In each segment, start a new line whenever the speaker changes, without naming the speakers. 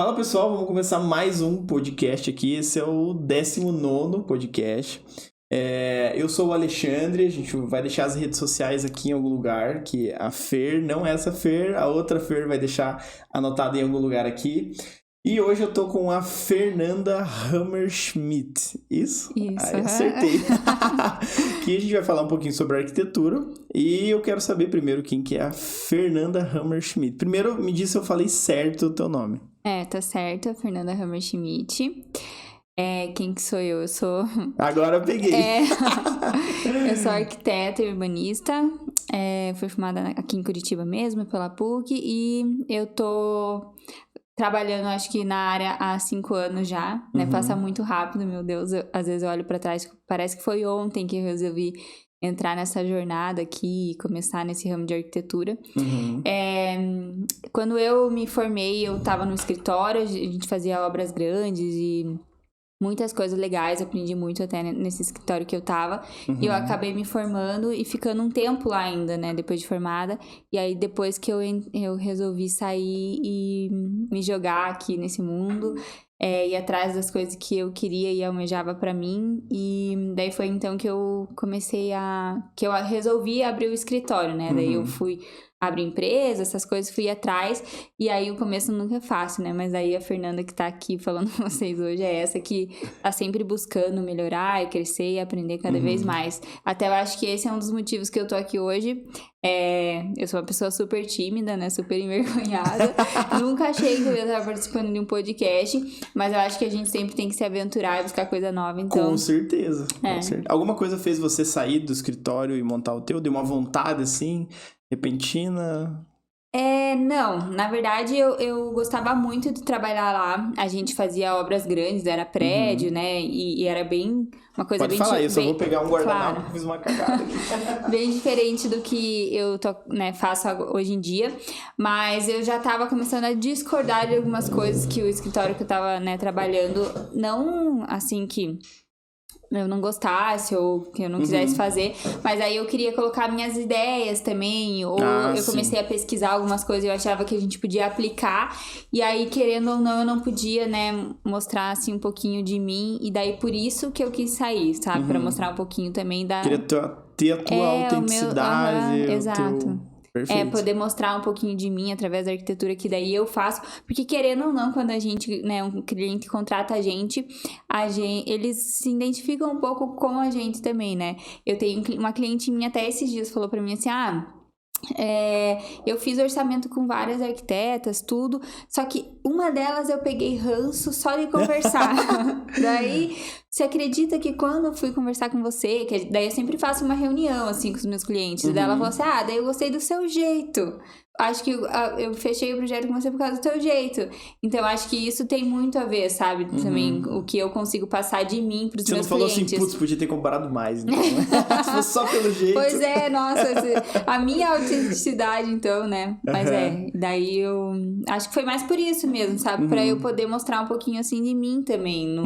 Fala pessoal, vamos começar mais um podcast aqui. Esse é o 19º podcast. Eu sou o Alexandre, a gente vai deixar as redes sociais aqui em algum lugar, que a Fer, não essa Fer, a outra Fer vai deixar anotada em algum lugar aqui. E hoje eu tô com a Fernanda Hammerschmidt, isso?
Isso.
Acertei. Aqui a gente vai falar um pouquinho sobre arquitetura e eu quero saber primeiro quem que é a Fernanda Hammerschmidt. Primeiro, me diz se eu falei certo o teu nome.
Tá certo, Fernanda Hammerschmidt. Quem que sou eu? Eu sou...
Agora eu peguei.
Eu sou arquiteta e urbanista. Fui formada aqui em Curitiba mesmo, pela PUC. E eu tô trabalhando, acho que na área há 5 anos já, né? Passa muito rápido, meu Deus. Às vezes eu olho pra trás, parece que foi ontem que eu resolvi entrar nessa jornada aqui e começar nesse ramo de arquitetura. Quando eu me formei, eu tava no escritório, a gente fazia obras grandes e muitas coisas legais, aprendi muito até nesse escritório que eu tava. E eu acabei me formando e ficando um tempo lá ainda, né, depois de formada. E aí, depois que eu resolvi sair e me jogar aqui nesse mundo, ir atrás das coisas que eu queria e almejava pra mim. E daí foi então que eu que eu resolvi abrir o escritório, né? Daí eu fui abrir empresa, essas coisas, fui atrás. E aí o começo nunca é fácil, né? Mas aí a Fernanda que tá aqui falando com vocês hoje é essa que tá sempre buscando melhorar e crescer e aprender cada vez mais. Até eu acho que esse é um dos motivos que eu tô aqui hoje. Eu sou uma pessoa super tímida, né? Super envergonhada. Nunca achei que eu ia estar participando de um podcast, mas eu acho que a gente sempre tem que se aventurar e buscar coisa nova, então...
Com certeza. Alguma coisa fez você sair do escritório e montar o teu? Deu uma vontade, assim, repentina?
Não, na verdade eu gostava muito de trabalhar lá. A gente fazia obras grandes, era prédio, né? E era bem uma coisa
Pode
bem...
falar, eu só vou pegar um guardanapo,
claro.
Fiz uma cagada aqui.
Bem diferente do que eu faço hoje em dia. Mas eu já tava começando a discordar de algumas coisas que o escritório que eu tava, né, trabalhando, não assim que eu não gostasse ou que eu não quisesse fazer, mas aí eu queria colocar minhas ideias também, ou eu comecei a pesquisar algumas coisas e eu achava que a gente podia aplicar, e aí, querendo ou não, eu não podia, né, mostrar, assim, um pouquinho de mim, e daí por isso que eu quis sair, sabe, pra mostrar um pouquinho também da...
Queria ter a tua autenticidade.
Exato.
Perfeito.
Poder mostrar um pouquinho de mim através da arquitetura que daí eu faço. Porque querendo ou não, quando a gente, né, um cliente contrata a gente, eles se identificam um pouco com a gente também, né? Eu tenho uma cliente minha até esses dias falou pra mim assim, eu fiz orçamento com várias arquitetas, tudo, só que uma delas eu peguei ranço só de conversar. Daí, você acredita que quando eu fui conversar com você, que daí eu sempre faço uma reunião, assim, com os meus clientes, daí ela falou assim, daí eu gostei do seu jeito. Acho que eu fechei o projeto com você por causa do teu jeito. Então, acho que isso tem muito a ver, sabe? Também, o que eu consigo passar de mim pros meus clientes.
Você não falou assim, putz, podia ter comparado mais, então, né? Se fosse só pelo jeito.
Pois nossa, a minha autenticidade, então, né? Mas daí eu acho que foi mais por isso mesmo, sabe? Pra eu poder mostrar um pouquinho, assim, de mim também,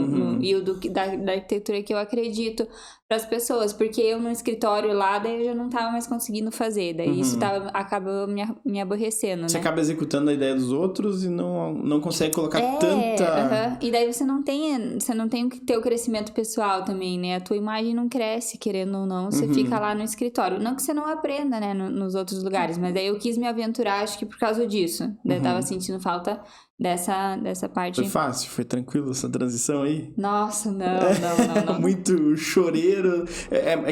e da arquitetura que eu acredito pras pessoas, porque eu no escritório lá, daí eu já não tava mais conseguindo fazer, daí isso acabou me aborrecendo,
Você
né?
acaba executando a ideia dos outros e não consegue colocar tanta...
E daí você não tem que ter o crescimento pessoal também, né? A tua imagem não cresce, querendo ou não, você fica lá no escritório. Não que você não aprenda, né, nos outros lugares, mas daí eu quis me aventurar, acho que por causa disso. Daí eu tava sentindo falta dessa parte.
Foi fácil? Foi tranquilo essa transição aí?
Nossa, não.
Muito choreiro.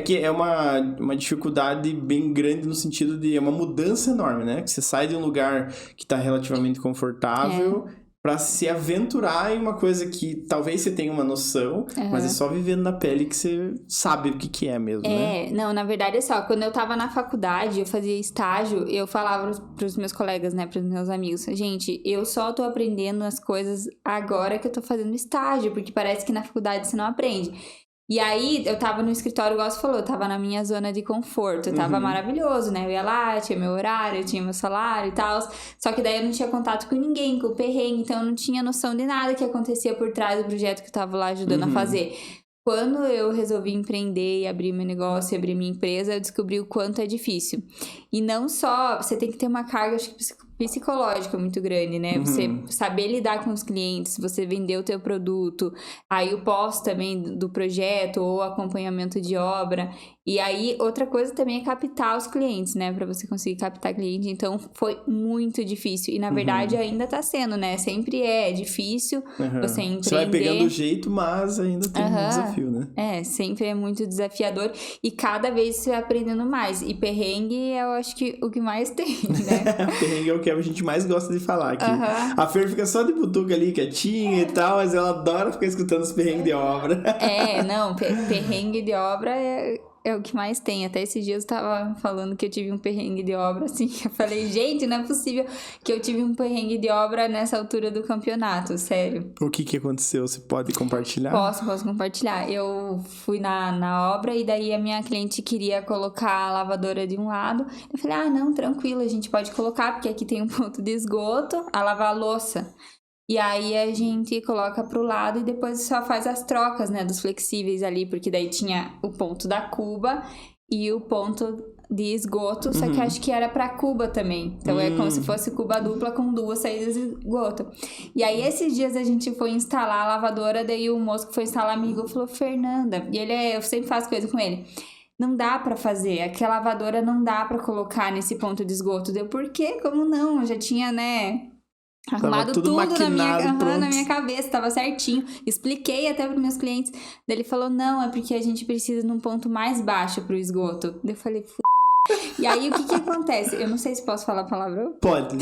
Que é uma dificuldade bem grande no sentido de... É uma mudança enorme, né? Que você sai de um lugar que tá relativamente confortável... Pra se aventurar em uma coisa que talvez você tenha uma noção, mas é só vivendo na pele que você sabe o que é mesmo, né?
Não, na verdade é só, quando eu tava na faculdade, eu fazia estágio, eu falava pros meus colegas, né, pros meus amigos, gente, eu só tô aprendendo as coisas agora que eu tô fazendo estágio, porque parece que na faculdade você não aprende. E aí, eu tava no escritório, igual você falou, eu tava na minha zona de conforto, tava maravilhoso, né? Eu ia lá, tinha meu horário, tinha meu salário e tal. Só que daí eu não tinha contato com ninguém, com o perrengue, então eu não tinha noção de nada que acontecia por trás do projeto que eu tava lá ajudando a fazer. Quando eu resolvi empreender e abrir meu negócio e abrir minha empresa, eu descobri o quanto é difícil. E não só, você tem que ter uma carga, acho que psicológica muito grande, né? Você saber lidar com os clientes, você vender o teu produto, aí o pós também do projeto ou acompanhamento de obra. E aí, outra coisa também é captar os clientes, né? Pra você conseguir captar cliente. Então, foi muito difícil. E, na verdade, ainda tá sendo, né? Sempre é difícil você empreender.
Você vai pegando o jeito, mas ainda tem um desafio, né?
Sempre é muito desafiador. E cada vez você vai aprendendo mais. E perrengue, eu acho que o que mais tem, né?
Perrengue é o que a gente mais gosta de falar aqui. A Fer fica só de butuca ali, quietinha e tal, mas ela adora ficar escutando os perrengues de obra.
Perrengue de obra é o que mais tem. Até esses dias eu tava falando que eu tive um perrengue de obra, assim. Eu falei, gente, não é possível que eu tive um perrengue de obra nessa altura do campeonato, sério.
O que aconteceu? Você pode compartilhar?
Posso compartilhar. Eu fui na obra e daí a minha cliente queria colocar a lavadora de um lado. Eu falei, não, tranquilo, a gente pode colocar, porque aqui tem um ponto de esgoto, a lavar a louça. E aí a gente coloca pro lado e depois só faz as trocas, né, dos flexíveis ali, porque daí tinha o ponto da cuba e o ponto de esgoto, só que acho que era pra cuba também. Então é como se fosse cuba dupla com 2 saídas de esgoto. E aí esses dias a gente foi instalar a lavadora, daí o moço que foi instalar me ligou e falou, Fernanda, e eu sempre faço coisa com ele. Não dá pra fazer, aquela lavadora não dá pra colocar nesse ponto de esgoto. Deu, por quê? Como não? Eu já tinha, né... arrumado tudo na minha cabeça, tava certinho. Expliquei até pros meus clientes. Daí ele falou, não, é porque a gente precisa de um ponto mais baixo pro esgoto. Daí eu falei, E aí, o que acontece? Eu não sei se posso falar palavrão.
Pode.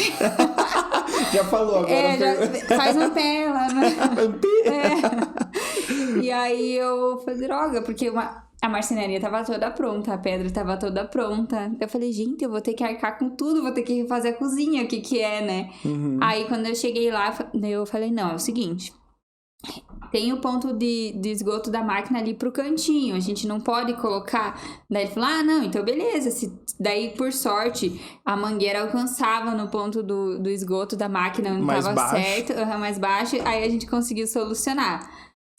Já falou agora.
Faz um pé lá, né? E aí eu falei, droga, porque a marcenaria tava toda pronta, a pedra tava toda pronta. Eu falei, gente, eu vou ter que arcar com tudo, vou ter que refazer a cozinha, o que é, né? Aí, quando eu cheguei lá, eu falei, não, é o seguinte... Tem o ponto de esgoto da máquina ali pro cantinho, a gente não pode colocar... Daí ele falou, não, então beleza. Daí, por sorte, a mangueira alcançava no ponto do esgoto da máquina, não
mais
tava
baixo.
Certo, mais baixo, aí a gente conseguiu solucionar.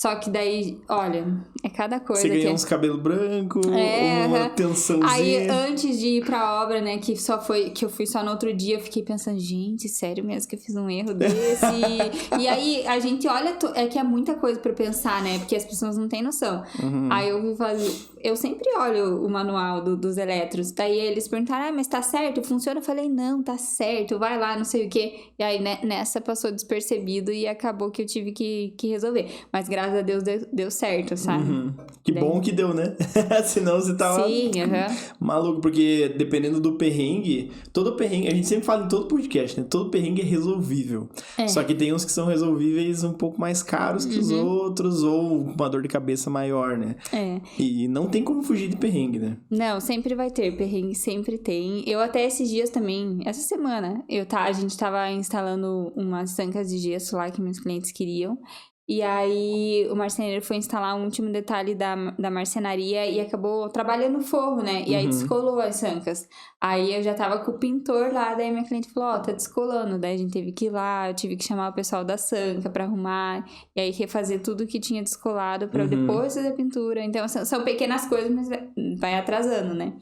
Só que daí, olha, é cada coisa.
Você ganhou uns cabelos brancos, uma tensãozinha.
Aí, antes de ir pra obra, né, que eu fui só no outro dia, eu fiquei pensando, gente, sério mesmo que eu fiz um erro desse? E aí, a gente olha, é que é muita coisa pra pensar, né, porque as pessoas não têm noção. Aí eu sempre olho o manual dos eletros, daí eles perguntaram, mas tá certo, funciona? Eu falei, não, tá certo, vai lá, não sei o quê. E aí, nessa passou despercebido e acabou que eu tive que resolver. Mas graças a Deus deu certo, sabe?
Que bom que deu, né? Senão você tava maluco, porque dependendo do perrengue, todo perrengue, a gente sempre fala em todo podcast, né? Todo perrengue é resolvível. Só que tem uns que são resolvíveis um pouco mais caros que os outros, ou uma dor de cabeça maior, né? E não tem como fugir de perrengue, né?
Não, sempre vai ter perrengue, sempre tem. Eu até esses dias também, essa semana, a gente tava instalando umas tancas de gesso lá que meus clientes queriam. E aí, o marceneiro foi instalar um último detalhe da marcenaria e acabou trabalhando o forro, né? E aí, descolou as sancas. Aí, eu já tava com o pintor lá, daí minha cliente falou, tá descolando. Daí, a gente teve que ir lá, eu tive que chamar o pessoal da sanca pra arrumar. E aí, refazer tudo que tinha descolado pra depois fazer a pintura. Então, são pequenas coisas, mas vai atrasando, né?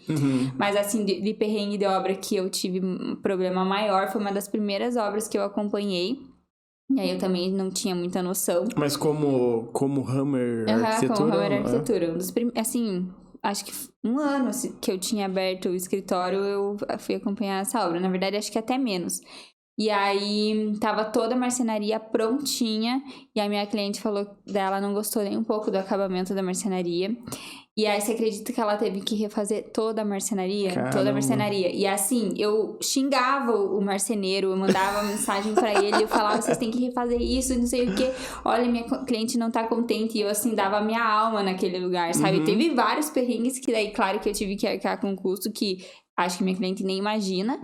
Mas, assim, de perrengue de obra que eu tive um problema maior, foi uma das primeiras obras que eu acompanhei. E aí eu também não tinha muita noção.
Mas como Hammer Arquitetura?
Como Hammer Arquitetura. Assim, acho que um ano que eu tinha aberto o escritório, eu fui acompanhar essa obra. Na verdade, acho que até menos. E aí, tava toda a marcenaria prontinha. E a minha cliente falou dela não gostou nem um pouco do acabamento da marcenaria. E aí, você acredita que ela teve que refazer toda a marcenaria?
Caramba.
Toda a marcenaria. E assim, eu xingava o marceneiro, eu mandava mensagem pra ele, eu falava, vocês têm que refazer isso, não sei o quê. Olha, minha cliente não tá contente. E eu, assim, dava a minha alma naquele lugar, sabe? Teve vários perrengues que daí, claro que eu tive que arcar com custo que acho que minha cliente nem imagina.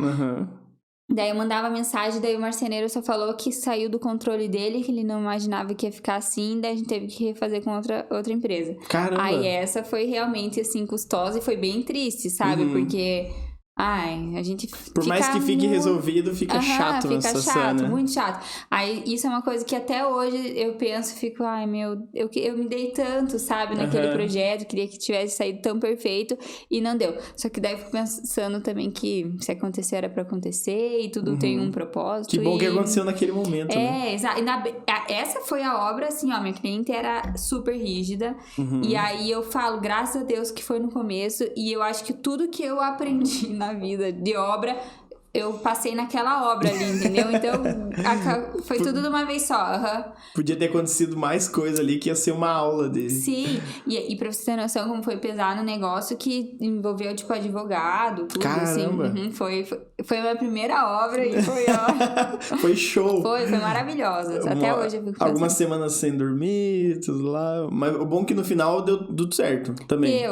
Daí eu mandava mensagem, daí o marceneiro só falou que saiu do controle dele, que ele não imaginava que ia ficar assim, daí a gente teve que refazer com outra empresa.
Caramba!
Aí essa foi realmente, assim, custosa e foi bem triste, sabe? Porque Ai, a gente
Por mais que fique resolvido, fica chato na situação,
chato,
né?
muito chato. Aí, isso é uma coisa que até hoje eu penso, fico, ai, meu, eu me dei tanto, sabe, naquele projeto, queria que tivesse saído tão perfeito e não deu. Só que daí eu fico pensando também que se acontecer era pra acontecer e tudo tem um propósito.
Que bom que aconteceu naquele momento, né?
Exato. Essa foi a obra, assim, ó, minha cliente era super rígida. E aí eu falo, graças a Deus que foi no começo. E eu acho que tudo que eu aprendi na vida de obra, eu passei naquela obra ali, entendeu? Então, foi tudo de uma vez só.
Podia ter acontecido mais coisa ali que ia ser uma aula dele.
Sim, e pra você ter noção como foi pesado o negócio que envolveu, tipo, advogado, tudo.
Caramba.
Assim. Foi a minha primeira obra e foi, ó...
Foi show.
Foi maravilhosa. Até hoje eu fico pensando.
Algumas semanas sem dormir, tudo lá. Mas o bom é que no final deu tudo certo também.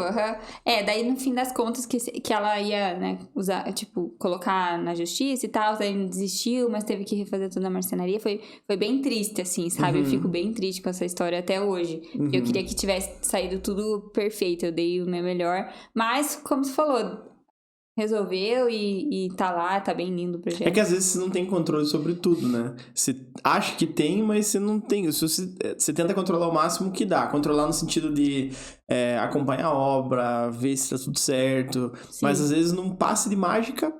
Daí no fim das contas que ela ia, né, usar, tipo, colocar na justiça e tal, daí ele desistiu, mas teve que refazer toda a marcenaria. Foi bem triste, assim, sabe? Eu fico bem triste com essa história até hoje. Eu queria que tivesse saído tudo perfeito, eu dei o meu melhor. Mas, como você falou, resolveu e tá lá, tá bem lindo o projeto.
É que às vezes você não tem controle sobre tudo, né? Você acha que tem, mas você não tem. Você tenta controlar o máximo que dá. Controlar no sentido de acompanhar a obra, ver se tá tudo certo. Sim. Mas às vezes num passe de mágica,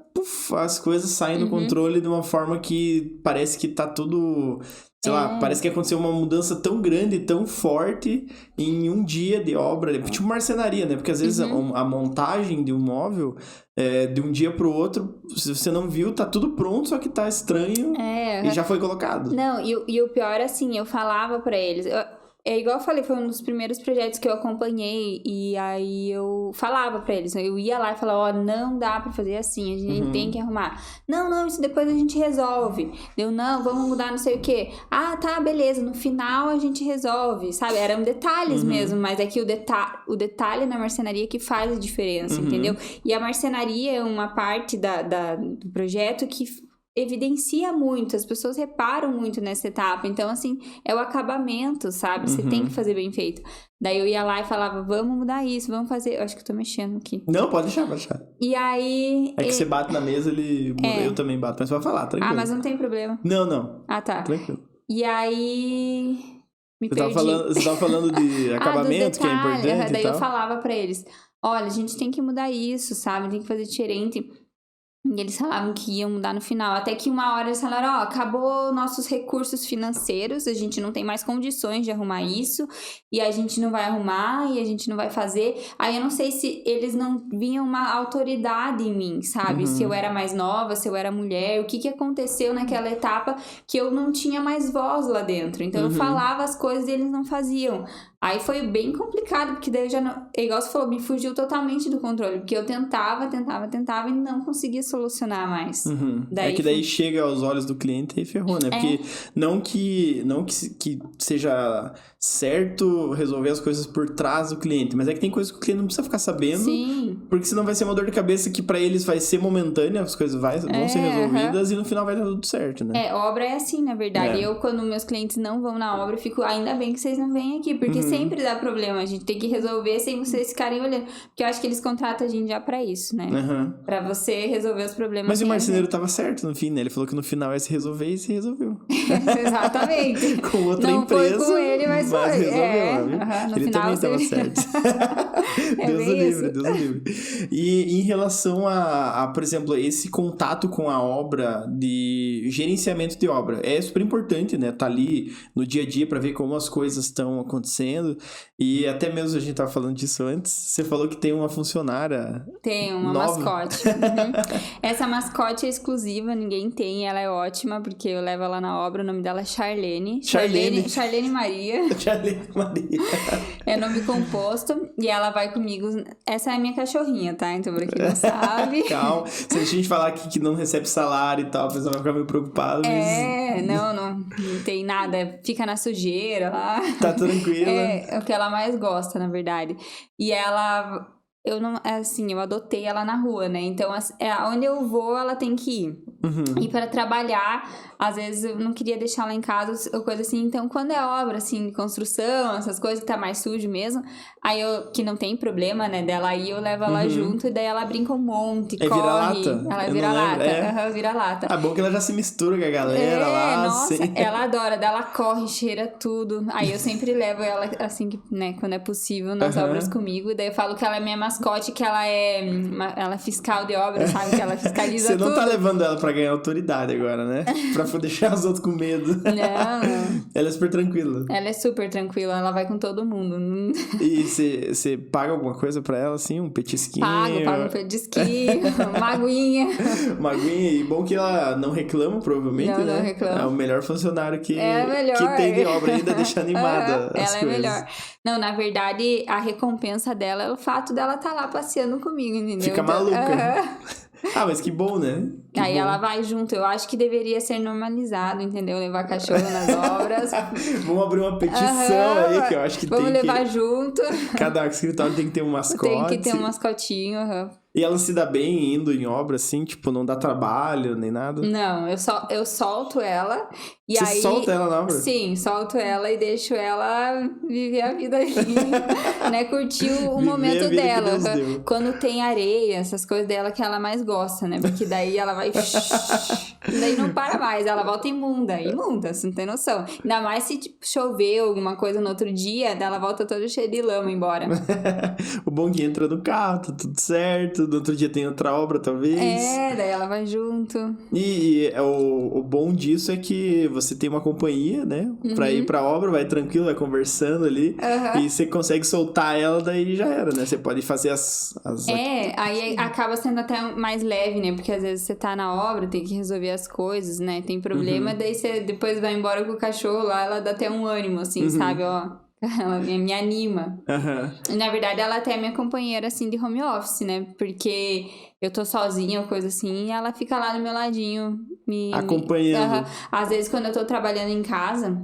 as coisas saem do controle de uma forma que parece que tá tudo... Sei lá, parece que aconteceu uma mudança tão grande, tão forte em um dia de obra. Tipo marcenaria, né? Porque às vezes a montagem de um móvel, de um dia pro outro, se você não viu, tá tudo pronto, só que tá estranho e já foi colocado.
Não, e o pior, assim, eu falava pra eles... É igual eu falei, foi um dos primeiros projetos que eu acompanhei e aí eu falava pra eles, eu ia lá e falava, não dá pra fazer assim, a gente tem que arrumar. Não, isso depois a gente resolve. Não, vamos mudar não sei o quê. Ah, tá, beleza, no final a gente resolve, sabe? Eram detalhes mesmo, mas é que o detalhe na marcenaria que faz a diferença, entendeu? E a marcenaria é uma parte do projeto que evidencia muito, as pessoas reparam muito nessa etapa, então assim, é o acabamento, sabe? Você tem que fazer bem feito. Daí eu ia lá e falava, vamos mudar isso, vamos fazer, eu acho que eu tô mexendo aqui.
Não, pode deixar.
E aí...
É que você bate na mesa, eu também bato, mas pode falar, tranquilo.
Ah, mas não tem problema.
Não.
Ah, tá.
Tranquilo.
E aí...
Você tava falando de acabamento, que é importante
daí
e tal.
eu falava pra eles, olha, a gente tem que mudar isso, sabe? Tem que fazer diferente. E eles falavam que iam mudar no final. Até que uma hora eles falaram, acabou nossos recursos financeiros, a gente não tem mais condições de arrumar isso, e a gente não vai arrumar, e a gente não vai fazer. Aí eu não sei se eles não viam uma autoridade em mim, sabe? Se eu era mais nova, se eu era mulher, o que aconteceu naquela etapa que eu não tinha mais voz lá dentro. Então eu falava as coisas e eles não faziam. Aí foi bem complicado, porque daí eu já não... Igual você falou, me fugiu totalmente do controle. Porque eu tentava e não conseguia solucionar mais.
Daí chega aos olhos do cliente e ferrou, né? Porque não que seja certo resolver as coisas por trás do cliente. Mas é que tem coisas que o cliente não precisa ficar sabendo. Sim. Porque senão vai ser uma dor de cabeça que pra eles vai ser momentânea. As coisas vão ser resolvidas e no final vai dar tudo certo, né?
Obra é assim, na verdade. Eu, quando meus clientes não vão na obra, eu fico... Ainda bem que vocês não vêm aqui. Porque sempre dá problema, a gente tem que resolver sem vocês ficarem olhando. Porque eu acho que eles contratam a gente já pra isso, né? Pra você resolver os problemas.
Mas o marceneiro tava certo no fim, né? Ele falou que no final ia se resolver e se resolveu.
Exatamente.
Com outra empresa.
Não foi com ele, mas foi.
Resolveu,
no
ele
final
também tava certo. Deus o livre. E em relação por exemplo, esse contato com a obra, de gerenciamento de obra, é super importante, né? Tá ali no dia a dia pra ver como as coisas estão acontecendo. E até mesmo a gente tava falando disso antes. Você falou que tem uma funcionária.
Tem uma
nova.
mascote. Essa mascote é exclusiva, ninguém tem. Ela é ótima, porque eu levo ela na obra. O nome dela é Charlene Maria.
Charlene Maria.
É nome composto. E ela vai comigo. Essa é a minha cachorrinha, tá? Então, pra quem não sabe.
Calma. Se a gente falar aqui que não recebe salário e tal, a pessoa vai ficar meio preocupada. Mas...
Não tem nada. Fica na sujeira lá.
Tá tranquila.
É o que ela mais gosta, na verdade. E ela... Eu adotei ela na rua, né? Então, onde eu vou, ela tem que ir. ir pra trabalhar. Às vezes eu não queria deixar ela em casa ou coisa assim. Então, quando é obra, assim, de construção, essas coisas que tá mais sujo mesmo, aí que não tem problema, né, dela aí, eu levo ela junto e daí ela brinca um monte, corre.
Vira-lata?
Ela vira lata. Vira lata.
É bom que ela já se mistura com a galera lá.
Nossa,
assim.
ela adora. Daí ela corre, cheira tudo. Aí eu sempre levo ela, assim, né, quando é possível, nas obras comigo. E daí eu falo que ela é minha mascote, que ela é fiscal de obra, sabe? Que ela fiscaliza
Você não
tudo.
tá levando ela pra ganhar autoridade agora, né? Pra deixar os outros com medo.
Não.
Ela é super tranquila.
Ela é super tranquila, ela vai com todo mundo.
E você paga alguma coisa pra ela, assim? Um petisquinho?
Pago um petisquinho, uma aguinha.
Uma aguinha. E bom que ela não reclama, provavelmente,
Não,
né?
não reclama.
É o melhor funcionário que
melhor.
tem de obra ainda, deixa animada as
ela
coisas.
é melhor. Não, na verdade, a recompensa dela é o fato dela estar lá passeando comigo, entendeu?
Fica maluca. Ah, mas que bom, né? Que
aí
bom.
ela vai junto. Eu acho que deveria ser normalizado, entendeu? Levar cachorro nas obras.
Vamos abrir uma petição aí, que eu acho que
Vamos
tem
levar junto.
Cada escritório tem que ter um mascote.
Tem que ter um mascotinho.
E ela se dá bem indo em obra, assim? Tipo, não dá trabalho, nem nada?
Não, eu solto ela. E
Você
aí,
solta ela na obra?
Sim, solto ela e deixo ela viver a vida ali, né? Curtir o momento dela. Quando tem areia, essas coisas dela que ela mais gosta, né? Porque daí ela vai... daí não para mais, ela volta imunda, você não tem noção. Ainda mais se tipo, chover alguma coisa no outro dia, ela volta toda cheia de lama embora.
O bom que entra no carro, tá tudo certo. No outro dia tem outra obra, talvez.
Daí ela vai junto.
E o bom disso é que você tem uma companhia, né? Pra ir pra obra, vai tranquilo, vai conversando ali. E você consegue soltar ela, daí já era, né? Você pode fazer as...
Aí acaba sendo até mais leve, né? Porque às vezes você tá na obra, tem que resolver as coisas, né? Tem problema, daí você depois vai embora com o cachorro lá, ela dá até um ânimo, assim, sabe? Ó, ela me anima. E, na verdade, ela até é minha companheira, assim, de home office, né? Porque eu tô sozinha ou coisa assim, e ela fica lá no meu ladinho.
Acompanhando.
Às vezes, quando eu tô trabalhando em casa...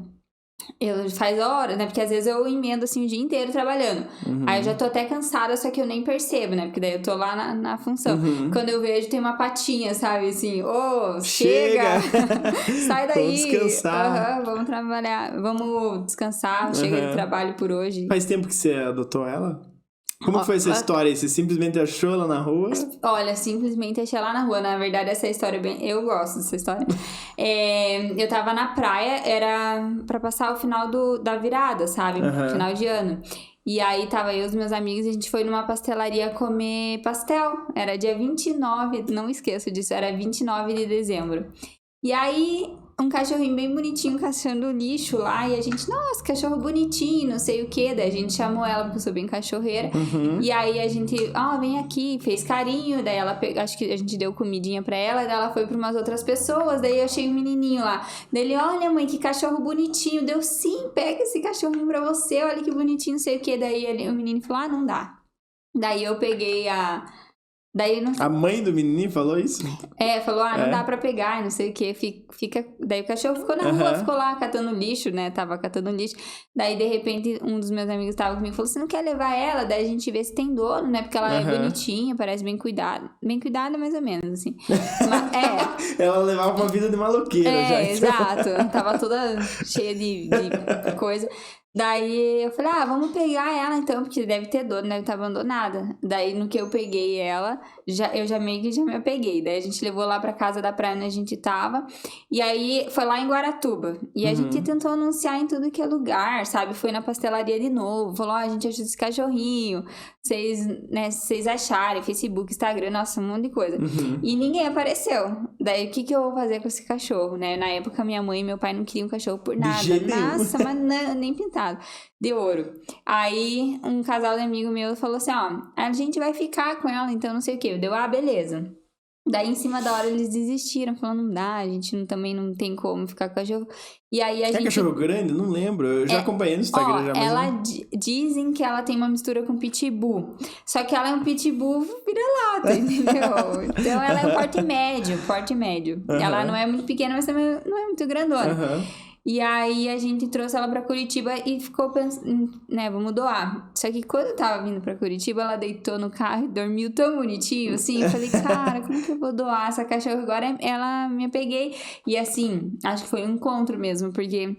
faz horas, né? Porque às vezes eu emendo assim o dia inteiro trabalhando. Aí eu já tô até cansada, só que eu nem percebo, né? Porque daí eu tô lá na função. Quando eu vejo, tem uma patinha, sabe? Assim, chega! Sai daí!
Vamos descansar.
Vamos trabalhar, vamos descansar. Chega de trabalho por hoje.
Faz tempo que você adotou ela? Como foi essa história aí? Você simplesmente achou ela na rua?
Olha, simplesmente achei ela na rua. Na verdade, essa história é bem... Eu gosto dessa história. Eu tava na praia, era pra passar o final da virada, sabe? Final de ano. E aí tava eu e os meus amigos e a gente foi numa pastelaria comer pastel. Era dia 29, não esqueço disso, era 29 de dezembro. E aí... um cachorrinho bem bonitinho caçando lixo lá. E a gente, nossa, cachorro bonitinho, não sei o que. Daí a gente chamou ela, porque eu sou bem cachorreira. E aí a gente, vem aqui, fez carinho. Daí ela, acho que a gente deu comidinha pra ela. Daí ela foi pra umas outras pessoas. Daí eu achei um menininho lá. Daí ele, olha mãe, que cachorro bonitinho. Deu, sim, pega esse cachorrinho pra você. Olha que bonitinho, não sei o que. Daí o menino falou, não dá. Daí eu peguei Daí não...
A mãe do menininho falou isso?
Falou, não dá pra pegar, não sei o que, fica... Daí o cachorro ficou na rua, ficou lá catando lixo, né, tava catando lixo. Daí, de repente, um dos meus amigos tava comigo e falou, você não quer levar ela? Daí a gente vê se tem dono, né, porque ela é bonitinha, parece bem cuidada. Bem cuidada, mais ou menos, assim. Mas,
ela levava uma vida de maloqueira já.
Exato, tava toda cheia de coisa. Daí eu falei, vamos pegar ela então, porque deve ter dono, deve estar abandonada. Daí no que eu peguei ela, eu já meio que já me apeguei. Daí a gente levou lá pra casa da praia onde a gente tava. E aí foi lá em Guaratuba. E a gente tentou anunciar em tudo que é lugar, sabe? Foi na pastelaria de novo. Falou, a gente achou esse cachorrinho. Vocês acharem, Facebook, Instagram, nossa, um monte de coisa. E ninguém apareceu. Daí o que eu vou fazer com esse cachorro, né? Na época minha mãe e meu pai não queriam um cachorro por nada. Nossa, mas não, nem pintado. De ouro. Aí, um casal de amigo meu falou assim, a gente vai ficar com ela, então não sei o que. Eu dei, beleza. Daí, em cima da hora, eles desistiram, falando, não dá, a gente também não tem como ficar com o cachorro. E aí, a gente...
cachorro grande? Não lembro, eu já acompanhei no Instagram.
Dizem que ela tem uma mistura com pitbull, só que ela é um pitbull vira-lata, entendeu? Então, ela é um porte médio. Ela não é muito pequena, mas também não é muito grandona. E aí a gente trouxe ela pra Curitiba e ficou pensando, né, vamos doar. Só que quando eu tava vindo pra Curitiba, ela deitou no carro e dormiu tão bonitinho, assim. Eu falei, cara, como que eu vou doar essa cachorra agora? Ela me apeguei. E assim, acho que foi um encontro mesmo, porque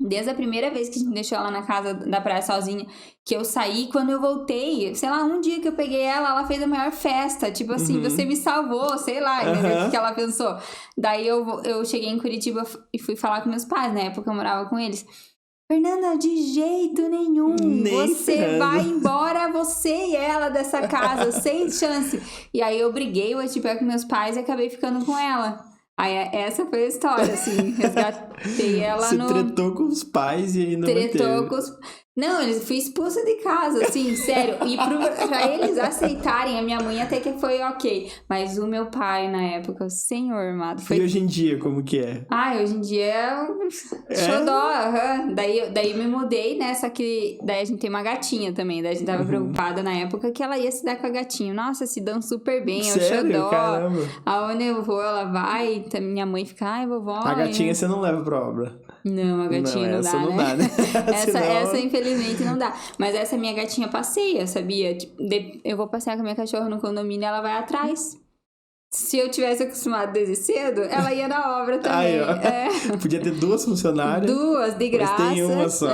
desde a primeira vez que a gente deixou ela na casa da praia sozinha, que eu saí, quando eu voltei, sei lá, um dia que eu peguei ela fez a maior festa. Tipo assim, você me salvou, sei lá, entendeu? O que ela pensou. Daí eu cheguei em Curitiba e fui falar com meus pais, na época eu morava com eles. Fernanda, de jeito nenhum, você vai embora, você e ela dessa casa, sem chance. E aí eu briguei, eu atipiei com meus pais e acabei ficando com ela. Aí essa foi a história, assim, resgatei ela
Você tretou com os pais e ainda
tretou com os... Não, eles fui expulsa de casa, assim, sério. E pra eles aceitarem, a minha mãe até que foi ok. Mas o meu pai, na época, senhor amado, foi...
E hoje em dia, como que é?
Hoje em dia é xodó, Daí me mudei, né? Só que daí a gente tem uma gatinha também. Daí a gente tava preocupada na época que ela ia se dar com a gatinha. Nossa, se dão super bem, é o xodó.
Caramba.
Aonde eu vou, ela vai. Então, minha mãe fica, ai, vovó...
A gatinha você não leva pra obra?
Não, a gatinha
não
não
dá,
né?
Senão...
essa, infelizmente, não dá. Mas essa minha gatinha passeia, sabia? Tipo, eu vou passear com a minha cachorra no condomínio e ela vai atrás. Se eu tivesse acostumado desde cedo, ela ia na obra também.
Podia ter 2 funcionárias.
2, de graça.
Mas tem uma só.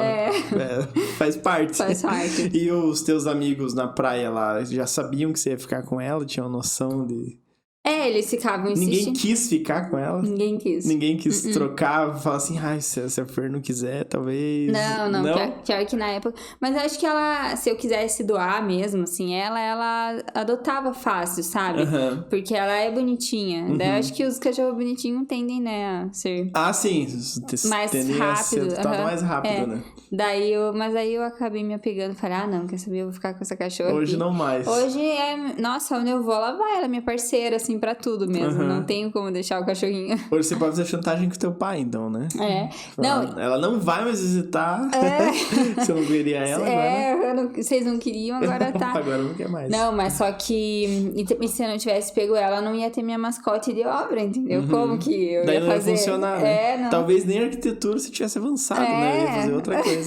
Faz parte.
Faz parte.
E os teus amigos na praia lá, já sabiam que você ia ficar com ela? Tinham noção de...
Eles ficavam insistindo.
Ninguém quis ficar com ela?
Ninguém quis.
Ninguém quis trocar, falar assim, se a Fer não quiser, talvez...
Não. Pior que na época... Mas eu acho que ela, se eu quisesse doar mesmo, assim, ela adotava fácil, sabe? Porque ela é bonitinha. Daí eu acho que os cachorros bonitinhos tendem, né, a ser...
Ah, sim.
Mais rápido.
Tá mais rápido, né?
Mas aí eu acabei me apegando e falei, não, quer saber, eu vou ficar com essa cachorra
Hoje
aqui.
Não mais.
Hoje nossa, onde eu vou, ela vai, ela é minha parceira, assim, pra tudo mesmo. Não tenho como deixar o cachorrinho.
Hoje você pode fazer chantagem com teu pai, então, né? Ela não vai mais visitar. Você não veria ela agora.
Vocês não queriam, agora tá.
Agora não quer mais.
Não, mas só que... E se eu não tivesse pego ela, não ia ter minha mascote de obra, entendeu? Como que eu
Daí
ia
não
fazer?
Ia funcionar, né? Talvez nem a arquitetura se tivesse avançado, né? Eu ia fazer outra coisa.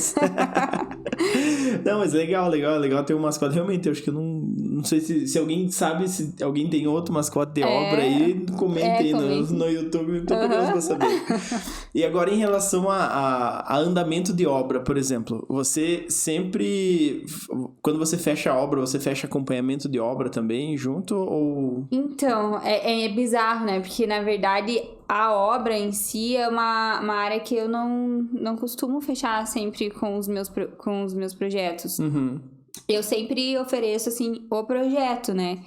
Não, mas legal ter um mascote. Realmente, eu acho que eu não sei se alguém sabe, se alguém tem outro mascote de obra aí, comente aí no YouTube, tô curioso pra saber. E agora em relação a andamento de obra, por exemplo, você sempre, quando você fecha a obra, você fecha acompanhamento de obra também junto ou... Então,
é bizarro, né? Porque na verdade a obra em si é uma área que eu não costumo fechar sempre com os meus projetos. Eu sempre ofereço, assim, o projeto, né?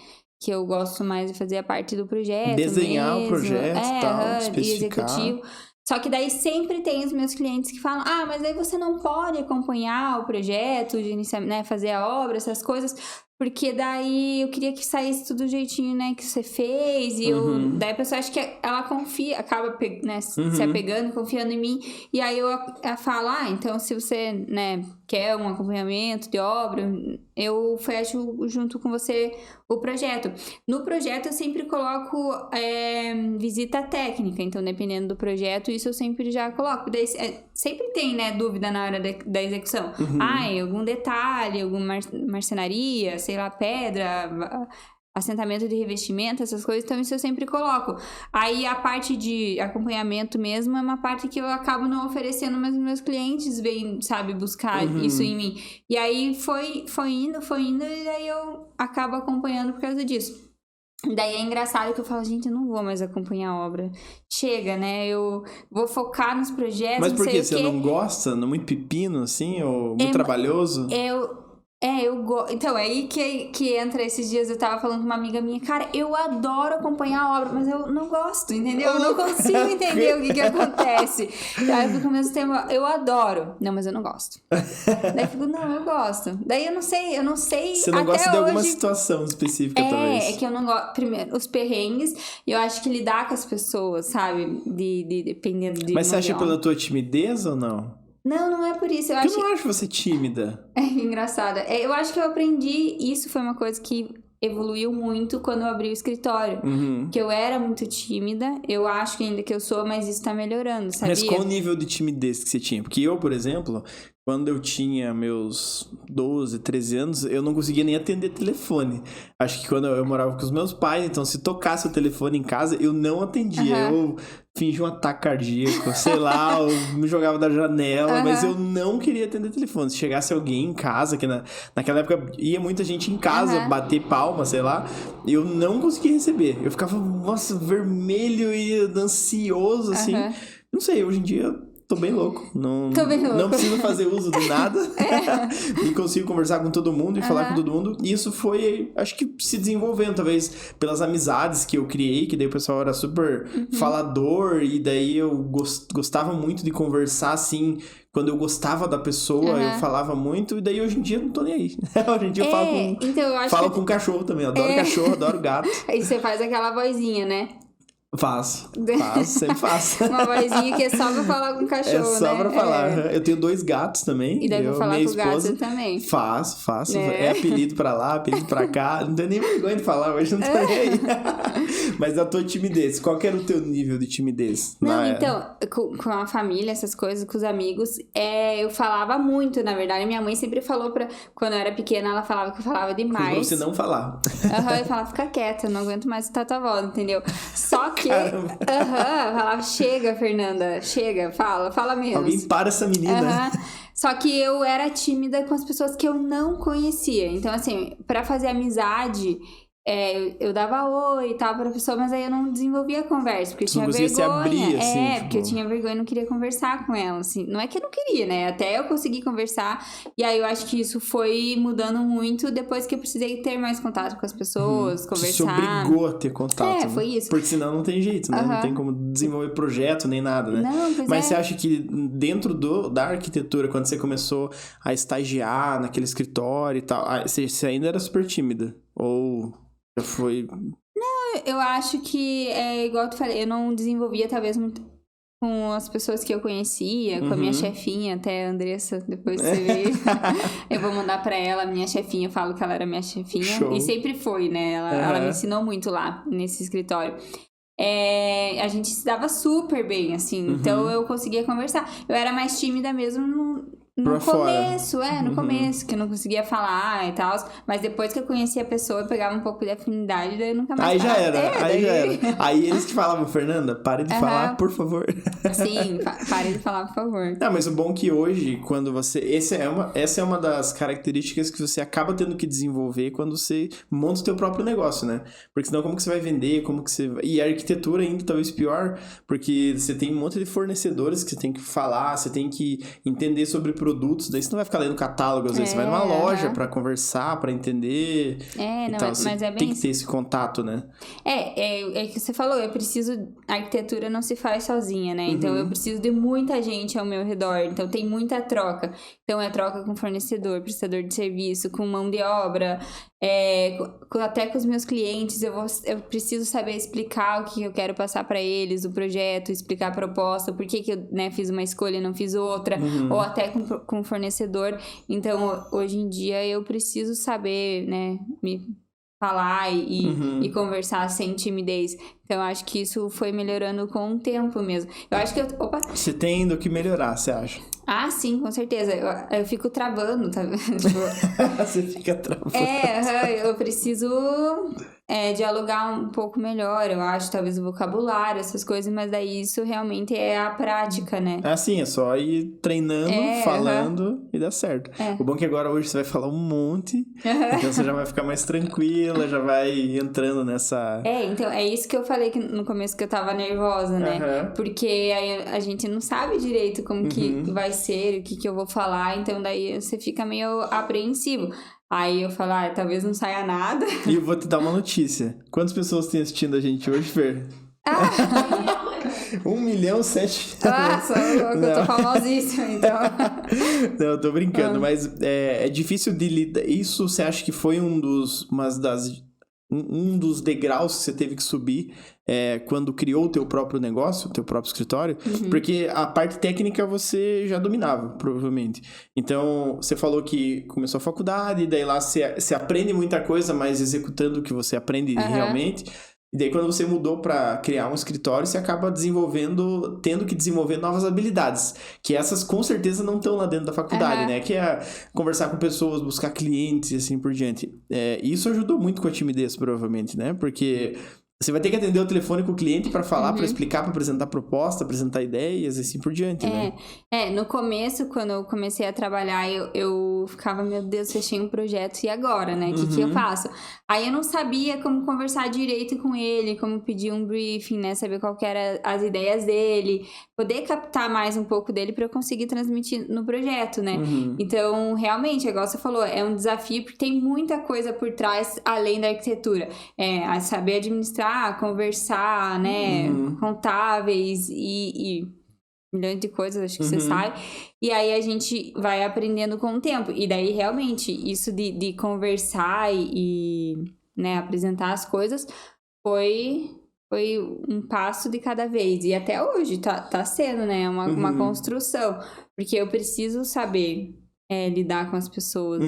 Que eu gosto mais de fazer a parte do projeto.
Desenhar o projeto e tal, especificar.
Executivo. Só que daí sempre tem os meus clientes que falam, mas aí você não pode acompanhar o projeto, de iniciar, né, fazer a obra, essas coisas, porque daí eu queria que saísse tudo do jeitinho, né, que você fez, e daí a pessoa acha que ela confia, acaba, né, se apegando, confiando em mim, e aí eu falo, então se você, né, quer um acompanhamento de obra, eu fecho junto com você o projeto. No projeto eu sempre coloco visita técnica, então dependendo do projeto, isso eu sempre já coloco. Daí, sempre tem, né, dúvida na hora da execução. Algum detalhe, alguma marcenaria, sei lá, pedra, assentamento de revestimento, essas coisas, então isso eu sempre coloco. Aí a parte de acompanhamento mesmo é uma parte que eu acabo não oferecendo, mas meus clientes vêm, sabe, buscar isso em mim. E aí foi indo, e daí eu acabo acompanhando por causa disso. Daí é engraçado que eu falo, gente, eu não vou mais acompanhar a obra. Chega, né? Eu vou focar nos projetos.
Mas por quê? Você não gosta? Não muito pepino, assim? Ou muito trabalhoso?
Eu gosto. Então, é aí que entra esses dias. Eu tava falando com uma amiga minha, cara, eu adoro acompanhar a obra, mas eu não gosto, entendeu? Eu não consigo entender o que acontece. Daí eu fico ao mesmo tempo, eu adoro. Não, mas eu não gosto. Daí eu fico, não, eu gosto. Daí eu não sei.
Você não gosta de alguma situação específica, talvez? É
que eu não gosto. Primeiro, os perrengues, e eu acho que lidar com as pessoas, sabe? Dependendo de.
Mas você acha pela tua timidez ou não?
Não é por isso.
Eu não acho você tímida.
É engraçado. Eu acho que eu aprendi, isso foi uma coisa que evoluiu muito quando eu abri o escritório. Que eu era muito tímida, eu acho que ainda que eu sou, mas isso tá melhorando, sabia?
Mas qual o nível de timidez que você tinha? Porque eu, por exemplo, quando eu tinha meus 12, 13 anos, eu não conseguia nem atender telefone. Acho que quando eu morava com os meus pais, então se tocasse o telefone em casa, eu não atendia. Eu fingia um ataque cardíaco, sei lá, eu me jogava da janela, mas eu não queria atender telefone. Se chegasse alguém em casa, que naquela época ia muita gente em casa bater palma, sei lá, eu não conseguia receber. Eu ficava, nossa, vermelho e ansioso, assim. Não sei, hoje em dia tô bem louco. Não preciso fazer uso de nada. E consigo conversar com todo mundo e falar com todo mundo. E isso foi, acho que se desenvolvendo, talvez pelas amizades que eu criei, que daí o pessoal era super falador. E daí eu gostava muito de conversar, assim. Quando eu gostava da pessoa, eu falava muito. E daí hoje em dia eu não tô nem aí. Hoje em dia eu falo com cachorro também. Eu adoro cachorro, adoro gato.
Aí você faz aquela vozinha, né?
Faço, sempre faço.
Uma vozinha que é só pra falar com o cachorro, né?
É só pra falar. Eu tenho 2 gatos também.
E daí pra falar com o gato também.
Faço. É apelido pra lá, apelido pra cá. Não tenho nem vergonha de falar hoje, não tô nem aí. Mas a tua timidez, qual que era o teu nível de timidez?
Então, com a família, essas coisas, com os amigos, eu falava muito, na verdade. Minha mãe sempre falou quando eu era pequena, ela falava que eu falava demais.
Pra você não falar.
Eu falava, fica quieta, não aguento mais escutar tua voz, entendeu? Só que falava, chega, Fernanda, chega, fala menos.
Alguém para essa menina.
Só que eu era tímida com as pessoas que eu não conhecia. Então, assim, pra fazer amizade, eu dava oi e tal pra pessoa, mas aí eu não desenvolvia a conversa, porque eu tinha vergonha.
Se abrir, assim,
porque eu tinha vergonha e não queria conversar com ela, assim. Não é que eu não queria, né? Até eu consegui conversar. E aí eu acho que isso foi mudando muito depois que eu precisei ter mais contato com as pessoas, conversar.
Você obrigou a ter contato.
Foi isso.
Porque senão não tem jeito, né? Não tem como desenvolver projeto nem nada, né? Mas você acha que dentro da arquitetura, quando você começou a estagiar naquele escritório e tal, você ainda era super tímida? Ou já foi...
Não, eu acho que igual eu te falei, eu não desenvolvia talvez muito com as pessoas que eu conhecia, com a minha chefinha, até a Andressa, depois você vê. Eu vou mandar pra ela, a minha chefinha, eu falo que ela era minha chefinha.
Show.
E sempre foi, né? Ela me ensinou muito lá, nesse escritório. A gente se dava super bem, assim, então eu conseguia conversar. Eu era mais tímida mesmo no começo, no começo, que eu não conseguia falar e tal, mas depois que eu conhecia a pessoa, eu pegava um pouco de afinidade, daí eu nunca mais
Aí já era. Aí eles te falavam, Fernanda, pare de falar, por favor.
Sim, pare de falar, por favor.
Não, mas o bom é que hoje, quando você... Essa é uma das características que você acaba tendo que desenvolver quando você monta o teu próprio negócio, né? Porque senão como que você vai vender, como que você... E a arquitetura ainda talvez pior, porque você tem um monte de fornecedores que você tem que falar, você tem que entender sobre produtos, daí você não vai ficar lendo catálogo, às vezes você vai numa loja pra conversar, pra entender.
Mas é bem
tem que ter esse contato, né?
É que você falou, a arquitetura não se faz sozinha, né? Então eu preciso de muita gente ao meu redor, então tem muita troca. Então é troca com fornecedor, prestador de serviço, com mão de obra, até com os meus clientes, eu preciso saber explicar o que eu quero passar pra eles, o projeto, explicar a proposta, por que eu fiz uma escolha e não fiz outra, ou até com o fornecedor. Então, hoje em dia, eu preciso saber, né, me falar e conversar sem timidez. Então, eu acho que isso foi melhorando com o tempo mesmo. Eu acho que
Você tem ainda o que melhorar, você acha?
Ah, sim, com certeza. Eu fico travando, tá vendo?
Você fica travando.
Eu preciso dialogar um pouco melhor, eu acho, talvez o vocabulário, essas coisas, mas daí isso realmente é a prática, né?
Sim, é só ir treinando, falando e dá certo. O bom é que agora hoje você vai falar um monte, então você já vai ficar mais tranquila, já vai entrando nessa...
Então, é isso que eu falei no começo que eu tava nervosa, né? Porque aí a gente não sabe direito como que vai ser, o que eu vou falar, então daí você fica meio apreensivo. Aí eu falo, talvez não saia nada.
E eu vou te dar uma notícia. Quantas pessoas tem assistindo a gente hoje, Fer? 1 milhão 7...
Nossa, eu tô famosíssima, então.
Não, eu tô brincando, mas é difícil de lidar. Isso você acha que foi uma das um dos degraus que você teve que subir quando criou o teu próprio negócio, o teu próprio escritório, porque a parte técnica você já dominava, provavelmente. Então, você falou que começou a faculdade, e daí lá você aprende muita coisa, mas executando o que você aprende realmente. E daí, quando você mudou para criar um escritório, você acaba tendo que desenvolver novas habilidades. Que essas, com certeza, não estão lá dentro da faculdade, né? Que é conversar com pessoas, buscar clientes e assim por diante. Isso ajudou muito com a timidez, provavelmente, né? Porque você vai ter que atender o telefone com o cliente para falar, para explicar, para apresentar proposta, apresentar ideias e assim por diante, né?
No começo, quando eu comecei a trabalhar, eu ficava, meu Deus, fechei um projeto, e agora, né? O que eu faço? Aí eu não sabia como conversar direito com ele, como pedir um briefing, né? Saber qual que eram as ideias dele, poder captar mais um pouco dele para eu conseguir transmitir no projeto, né? Então, realmente, igual você falou, é um desafio porque tem muita coisa por trás além da arquitetura. Saber administrar, conversar, né? Contáveis e milhões de coisas, acho que você sabe. E aí a gente vai aprendendo com o tempo. E daí, realmente, isso de conversar e né, apresentar as coisas foi um passo de cada vez. E até hoje tá sendo, né? Uma construção. Porque eu preciso saber lidar com as pessoas.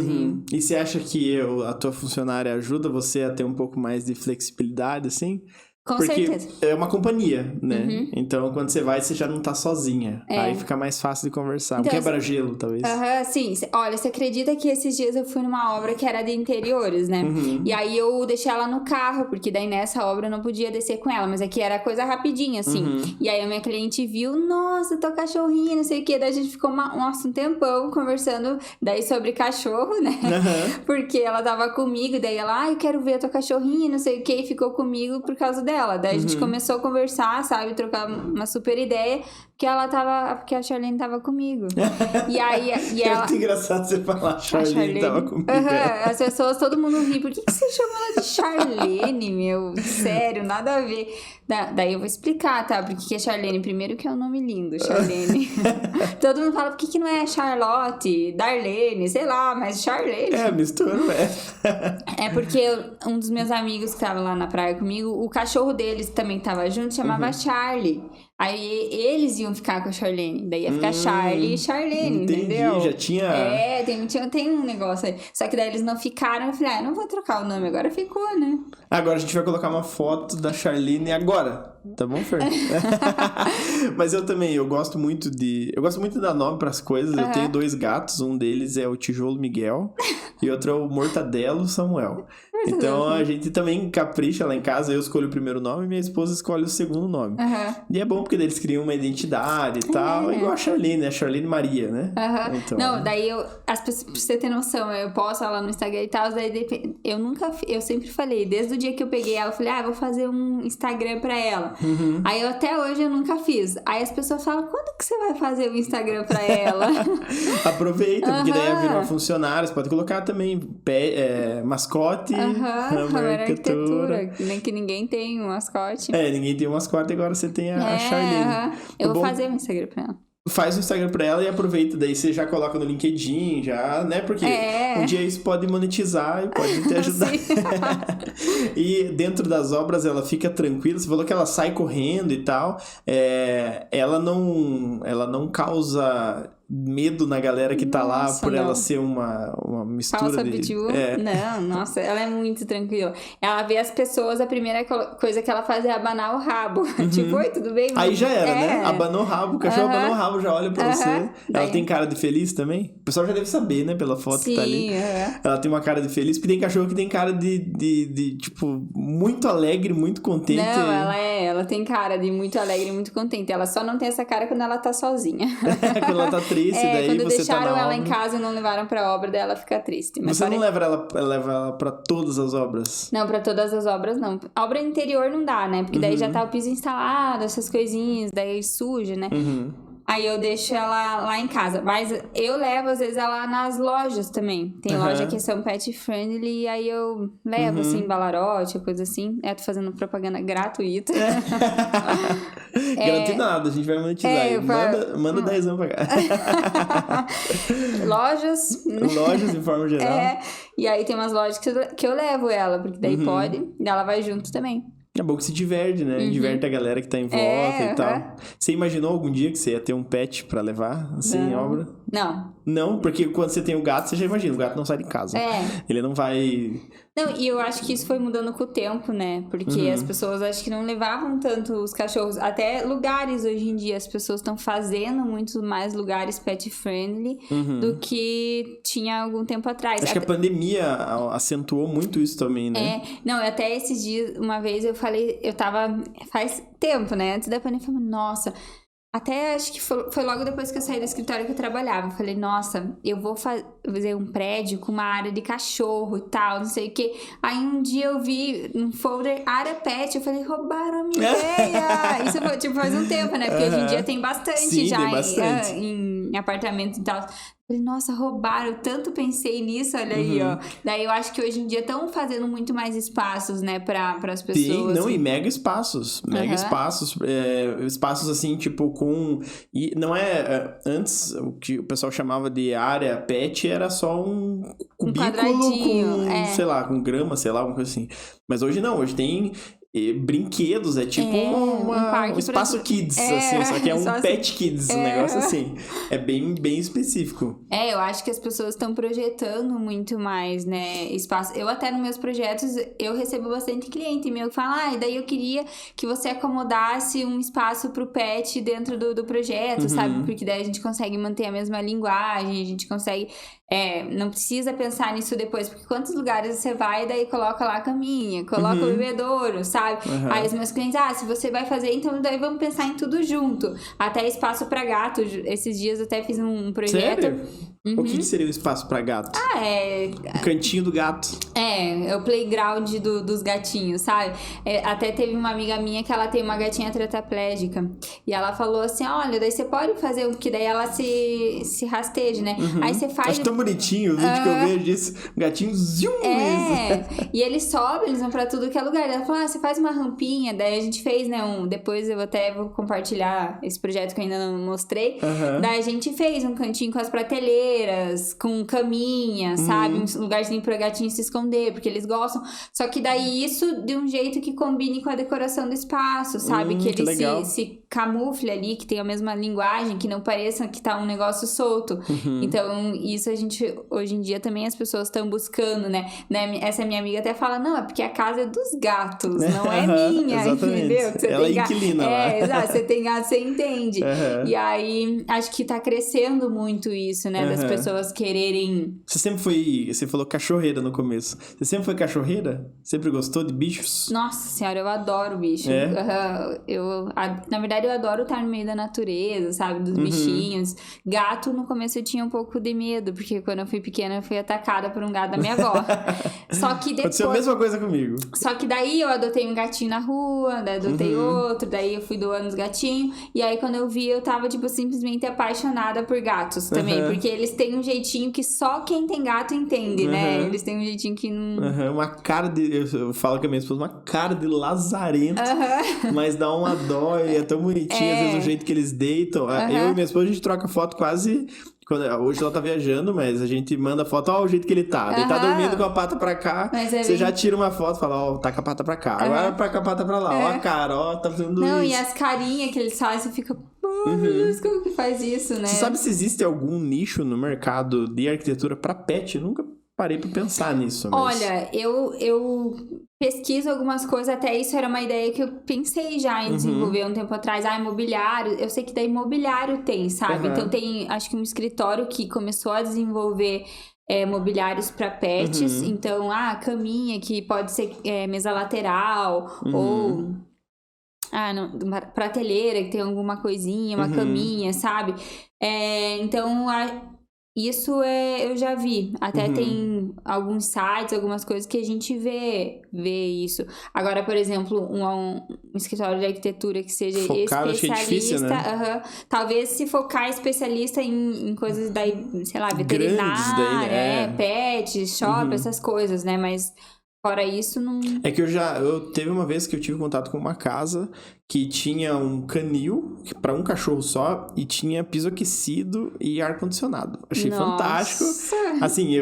E você acha que a tua funcionária ajuda você a ter um pouco mais de flexibilidade, assim?
Com certeza.
Porque é uma companhia, né? Então, quando você vai, você já não tá sozinha. Aí fica mais fácil de conversar.
Então,
um quebra-gelo, talvez.
Sim. Olha, você acredita que esses dias eu fui numa obra que era de interiores, né? E aí eu deixei ela no carro, porque daí nessa obra eu não podia descer com ela. Mas aqui era coisa rapidinha, assim. E aí a minha cliente viu, nossa, tua cachorrinha, não sei o quê. Daí a gente ficou um tempão conversando daí sobre cachorro, né? Porque ela tava comigo, daí ela, eu quero ver a tua cachinha, não sei o quê. E ficou comigo por causa dela. Daí a gente começou a conversar, sabe? Trocar uma super ideia, porque a Charlene tava comigo. E aí...
É muito engraçado você falar, Charlene tava comigo.
As pessoas, todo mundo ri. Por que você chama ela de Charlene, meu? Sério, nada a ver. Daí eu vou explicar, tá? Porque a Charlene, primeiro que é um nome lindo, Charlene. Todo mundo fala, por que não é Charlotte, Darlene, sei lá, mas Charlene.
Mistura,
É porque um dos meus amigos que tava lá na praia comigo, o cachorro deles também tava junto, chamava Charlie. Aí eles iam ficar com a Charlene. Daí ia ficar Charlie e Charlene, entendeu?
Já tinha...
tem um negócio aí. Só que daí eles não ficaram. Eu falei, não vou trocar o nome. Agora ficou, né?
Agora a gente vai colocar uma foto da Charlene agora. Tá bom, Fer? Mas eu também, eu gosto muito de dar nome pras coisas. Eu tenho 2 gatos. Um deles é o Tijolo Miguel e outro é o Mortadelo Samuel. Então a gente também capricha lá em casa. Eu escolho o primeiro nome e minha esposa escolhe o segundo nome. E é bom porque eles criam uma identidade e tal. Igual a Charlene, né? Charlene Maria, né? Então,
não, daí as pessoas, pra você ter noção, eu posto ela no Instagram e tal. Daí eu sempre falei, desde o dia que eu peguei ela, eu falei, vou fazer um Instagram pra ela. Aí até hoje eu nunca fiz. Aí as pessoas falam, quando que você vai fazer o Instagram pra ela?
Aproveita, porque daí vira uma funcionária. Você pode colocar também mascote, Hammer Arquitetura.
Nem que ninguém tem um mascote.
Ninguém tem um mascote, agora você tem a Charlene.
Eu vou fazer um Instagram pra ela.
Faz o Instagram pra ela e aproveita, daí você já coloca no LinkedIn, já, né? Porque um dia isso pode monetizar e pode te ajudar. E dentro das obras ela fica tranquila. Você falou que ela sai correndo e tal. Ela não causa medo na galera que tá lá por ela ser uma mistura
falsa pitbull? Não, nossa, ela é muito tranquila. Ela vê as pessoas, a primeira coisa que ela faz é abanar o rabo. Tipo, oi, tudo bem?
Aí já era, né? Abanou o rabo, o cachorro abanou o rabo, já olha pra você. Ela tem cara de feliz também? O pessoal já deve saber, né? Pela foto que tá ali. Ela tem uma cara de feliz, porque tem cachorro que tem cara de tipo, muito alegre, muito contente.
Não, ela tem cara de muito alegre, muito contente. Ela só não tem essa cara quando ela tá sozinha.
Quando ela tá triste. Daí
quando
você
deixaram
tá
ela em casa e não levaram pra obra, daí ela fica triste. Mas
você não leva ela pra todas as obras?
Não, pra todas as obras não. A obra interior não dá, né? Porque daí já tá o piso instalado, essas coisinhas, daí suja, né? Aí eu deixo ela lá em casa. Mas eu levo, às vezes, ela nas lojas também. Tem loja que são pet friendly, e aí eu levo, assim, Balarote, coisa assim. Tô fazendo propaganda gratuita.
Garanto nada, a gente vai monetizar. Manda 10 pra cá.
Lojas.
Lojas, em forma geral.
E aí tem umas lojas que eu levo ela, porque daí pode. E ela vai junto também.
É bom que se diverte, né? Diverte a galera que tá em volta e tal. Você imaginou algum dia que você ia ter um pet pra levar, assim, em obra?
Não.
Não, porque quando você tem o gato, você já imagina, o gato não sai de casa. Ele não vai...
Não, e eu acho que isso foi mudando com o tempo, né? Porque as pessoas acho que não levavam tanto os cachorros. Até lugares hoje em dia, as pessoas estão fazendo muito mais lugares pet friendly do que tinha algum tempo atrás.
Acho que a pandemia acentuou muito isso também, né?
Não, até esses dias, uma vez eu falei, eu tava, faz tempo, né? Antes da pandemia, eu falei, nossa... Até acho que foi logo depois que eu saí do escritório que eu trabalhava. Eu falei, nossa, eu vou fazer um prédio com uma área de cachorro e tal, não sei o quê. Aí um dia eu vi um folder área pet, eu falei, roubaram a minha ideia. Isso foi, tipo, faz um tempo, né? Porque hoje em dia tem bastante.
Sim,
já
tem bastante.
em apartamento e tal. Falei, nossa, roubaram, eu tanto pensei nisso, olha aí, ó. Daí eu acho que hoje em dia estão fazendo muito mais espaços, né, para as pessoas.
Sim, não, e mega espaços. Mega espaços. Espaços assim, tipo, com... E não antes, o que o pessoal chamava de área pet era só um cubículo com, sei lá, com grama, sei lá, alguma coisa assim. Mas hoje não, hoje tem... brinquedos, é tipo um espaço kids, assim, só que é um pet kids, um negócio assim. É bem específico.
Eu acho que as pessoas estão projetando muito mais, né, espaço. Eu até nos meus projetos, eu recebo bastante cliente meu que fala, e daí eu queria que você acomodasse um espaço pro pet dentro do projeto, sabe? Porque daí a gente consegue manter a mesma linguagem, a gente consegue... não precisa pensar nisso depois, porque quantos lugares você vai e daí coloca lá a caminha, coloca o bebedouro, sabe? Aí os meus clientes, se você vai fazer, então daí vamos pensar em tudo junto. Até espaço pra gato. Esses dias eu até fiz um projeto.
Sério? O que seria o espaço pra gato? O cantinho do gato.
É o playground dos gatinhos, sabe? Até teve uma amiga minha que ela tem uma gatinha tetraplégica. E ela falou assim, olha, daí você pode fazer o que daí ela se rasteje, né? Aí você faz...
Acho tão bonitinho o vídeo que eu vejo disso. O gatinho zoom mesmo.
E eles sobem, eles vão pra tudo que é lugar. Ela falou, você faz uma rampinha. Daí a gente fez, né, depois eu até vou compartilhar esse projeto que eu ainda não mostrei. Daí a gente fez um cantinho com as prateleiras, com caminha, sabe? Um lugarzinho pra gatinho se esconder, porque eles gostam. Só que daí isso de um jeito que combine com a decoração do espaço, sabe? Que ele se camufle ali, que tenha a mesma linguagem, que não pareça que tá um negócio solto. Então, isso a gente, hoje em dia também as pessoas estão buscando, né? Essa minha amiga até fala, não, é porque a casa é dos gatos, não é minha, entendeu? Você
ela é inquilina lá.
Exato, você tem gato, você entende. E aí, acho que tá crescendo muito isso, né? Das pessoas quererem...
Você sempre foi... Você falou cachorreira no começo. Você sempre foi cachorreira? Sempre gostou de bichos?
Nossa senhora, eu adoro bicho. Na verdade, eu adoro estar no meio da natureza, sabe? Dos bichinhos. Gato, no começo eu tinha um pouco de medo, porque quando eu fui pequena, eu fui atacada por um gato da minha avó. Só que depois...
Aconteceu a mesma coisa comigo.
Só que daí eu adotei um gatinho na rua, daí adotei outro, daí eu fui doando os gatinhos. E aí, quando eu vi, eu tava, tipo, simplesmente apaixonada por gatos também. Porque eles têm um jeitinho que só quem tem gato entende, né? Eles têm um jeitinho que não...
Uma cara de... Eu falo com a minha esposa, uma cara de lazarento. Mas dá uma dó e é tão bonitinho, às vezes, o jeito que eles deitam. Eu e minha esposa, a gente troca foto quase... Hoje ela tá viajando, mas a gente manda foto, ó, o jeito que ele tá. Ele tá dormindo com a pata pra cá, você já tira uma foto e fala, ó, tá com a pata pra cá. Agora tá com a pata pra lá, ó a cara, ó, tá fazendo isso.
Não, e as carinhas que eles fazem, você fica, meu Deus, como que faz isso, né?
Você sabe se existe algum nicho no mercado de arquitetura pra pet? Eu nunca parei pra pensar nisso. Mas...
Olha, eu pesquiso algumas coisas, até isso era uma ideia que eu pensei já em desenvolver um tempo atrás. Imobiliário, eu sei que da imobiliário tem, sabe? Então tem, acho que um escritório que começou a desenvolver mobiliários para pets. Então, caminha que pode ser mesa lateral, ou... uma prateleira que tem alguma coisinha, uma caminha, sabe? Então... Isso eu já vi. Até tem alguns sites, algumas coisas que a gente vê isso. Agora, por exemplo, um escritório de arquitetura que seja
focado,
especialista.
Difícil, né?
Talvez se focar especialista em coisas da, sei lá, veterinária,
daí, né?
pet, shopping, essas coisas, né? Mas fora isso, não...
É que teve uma vez que eu tive contato com uma casa que tinha um canil para um cachorro só e tinha piso aquecido e ar-condicionado. Achei fantástico. Assim,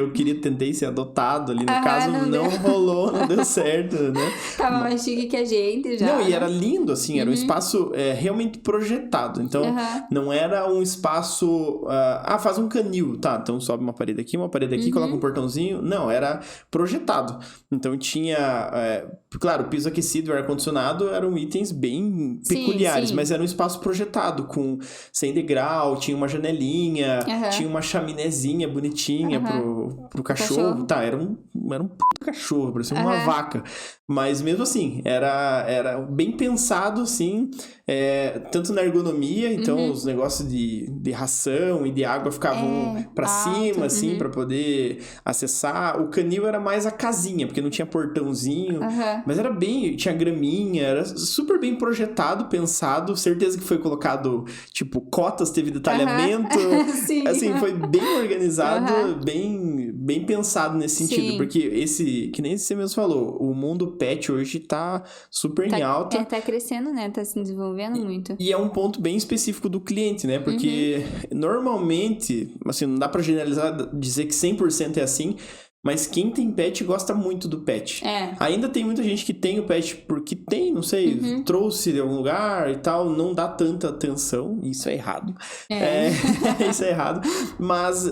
tentei ser adotado ali, no caso não rolou, não deu certo, né?
Tava mais chique que a gente já.
Não, e era lindo, assim, era um espaço realmente projetado. Então, não era um espaço... faz um canil, tá? Então sobe uma parede aqui, coloca um portãozinho. Não, era projetado. Então tinha... claro, piso aquecido e ar-condicionado eram itens bem peculiares, mas era um espaço projetado, sem degrau, tinha uma janelinha, tinha uma chaminézinha bonitinha pro cachorro. Tá, era um cachorro, parecia uma vaca. Mas mesmo assim, era bem pensado, assim, tanto na ergonomia, então os negócios de ração e de água ficavam pra cima, assim, pra poder acessar. O canil era mais a casinha, porque não tinha portãozinho, mas tinha graminha, era super bem projetado, pensado, certeza que foi colocado, tipo, cotas, teve detalhamento, assim, foi bem organizado, bem pensado nesse sentido, porque que nem você mesmo falou, o mundo pet hoje tá super em alta.
Tá crescendo, né? Tá se desenvolvendo muito.
E é um ponto bem específico do cliente, né? Porque normalmente, assim, não dá pra generalizar, dizer que 100% é assim, mas quem tem pet gosta muito do pet. Ainda tem muita gente que tem o pet porque tem, não sei, trouxe de algum lugar e tal, não dá tanta atenção. Isso é errado. Isso é errado. Mas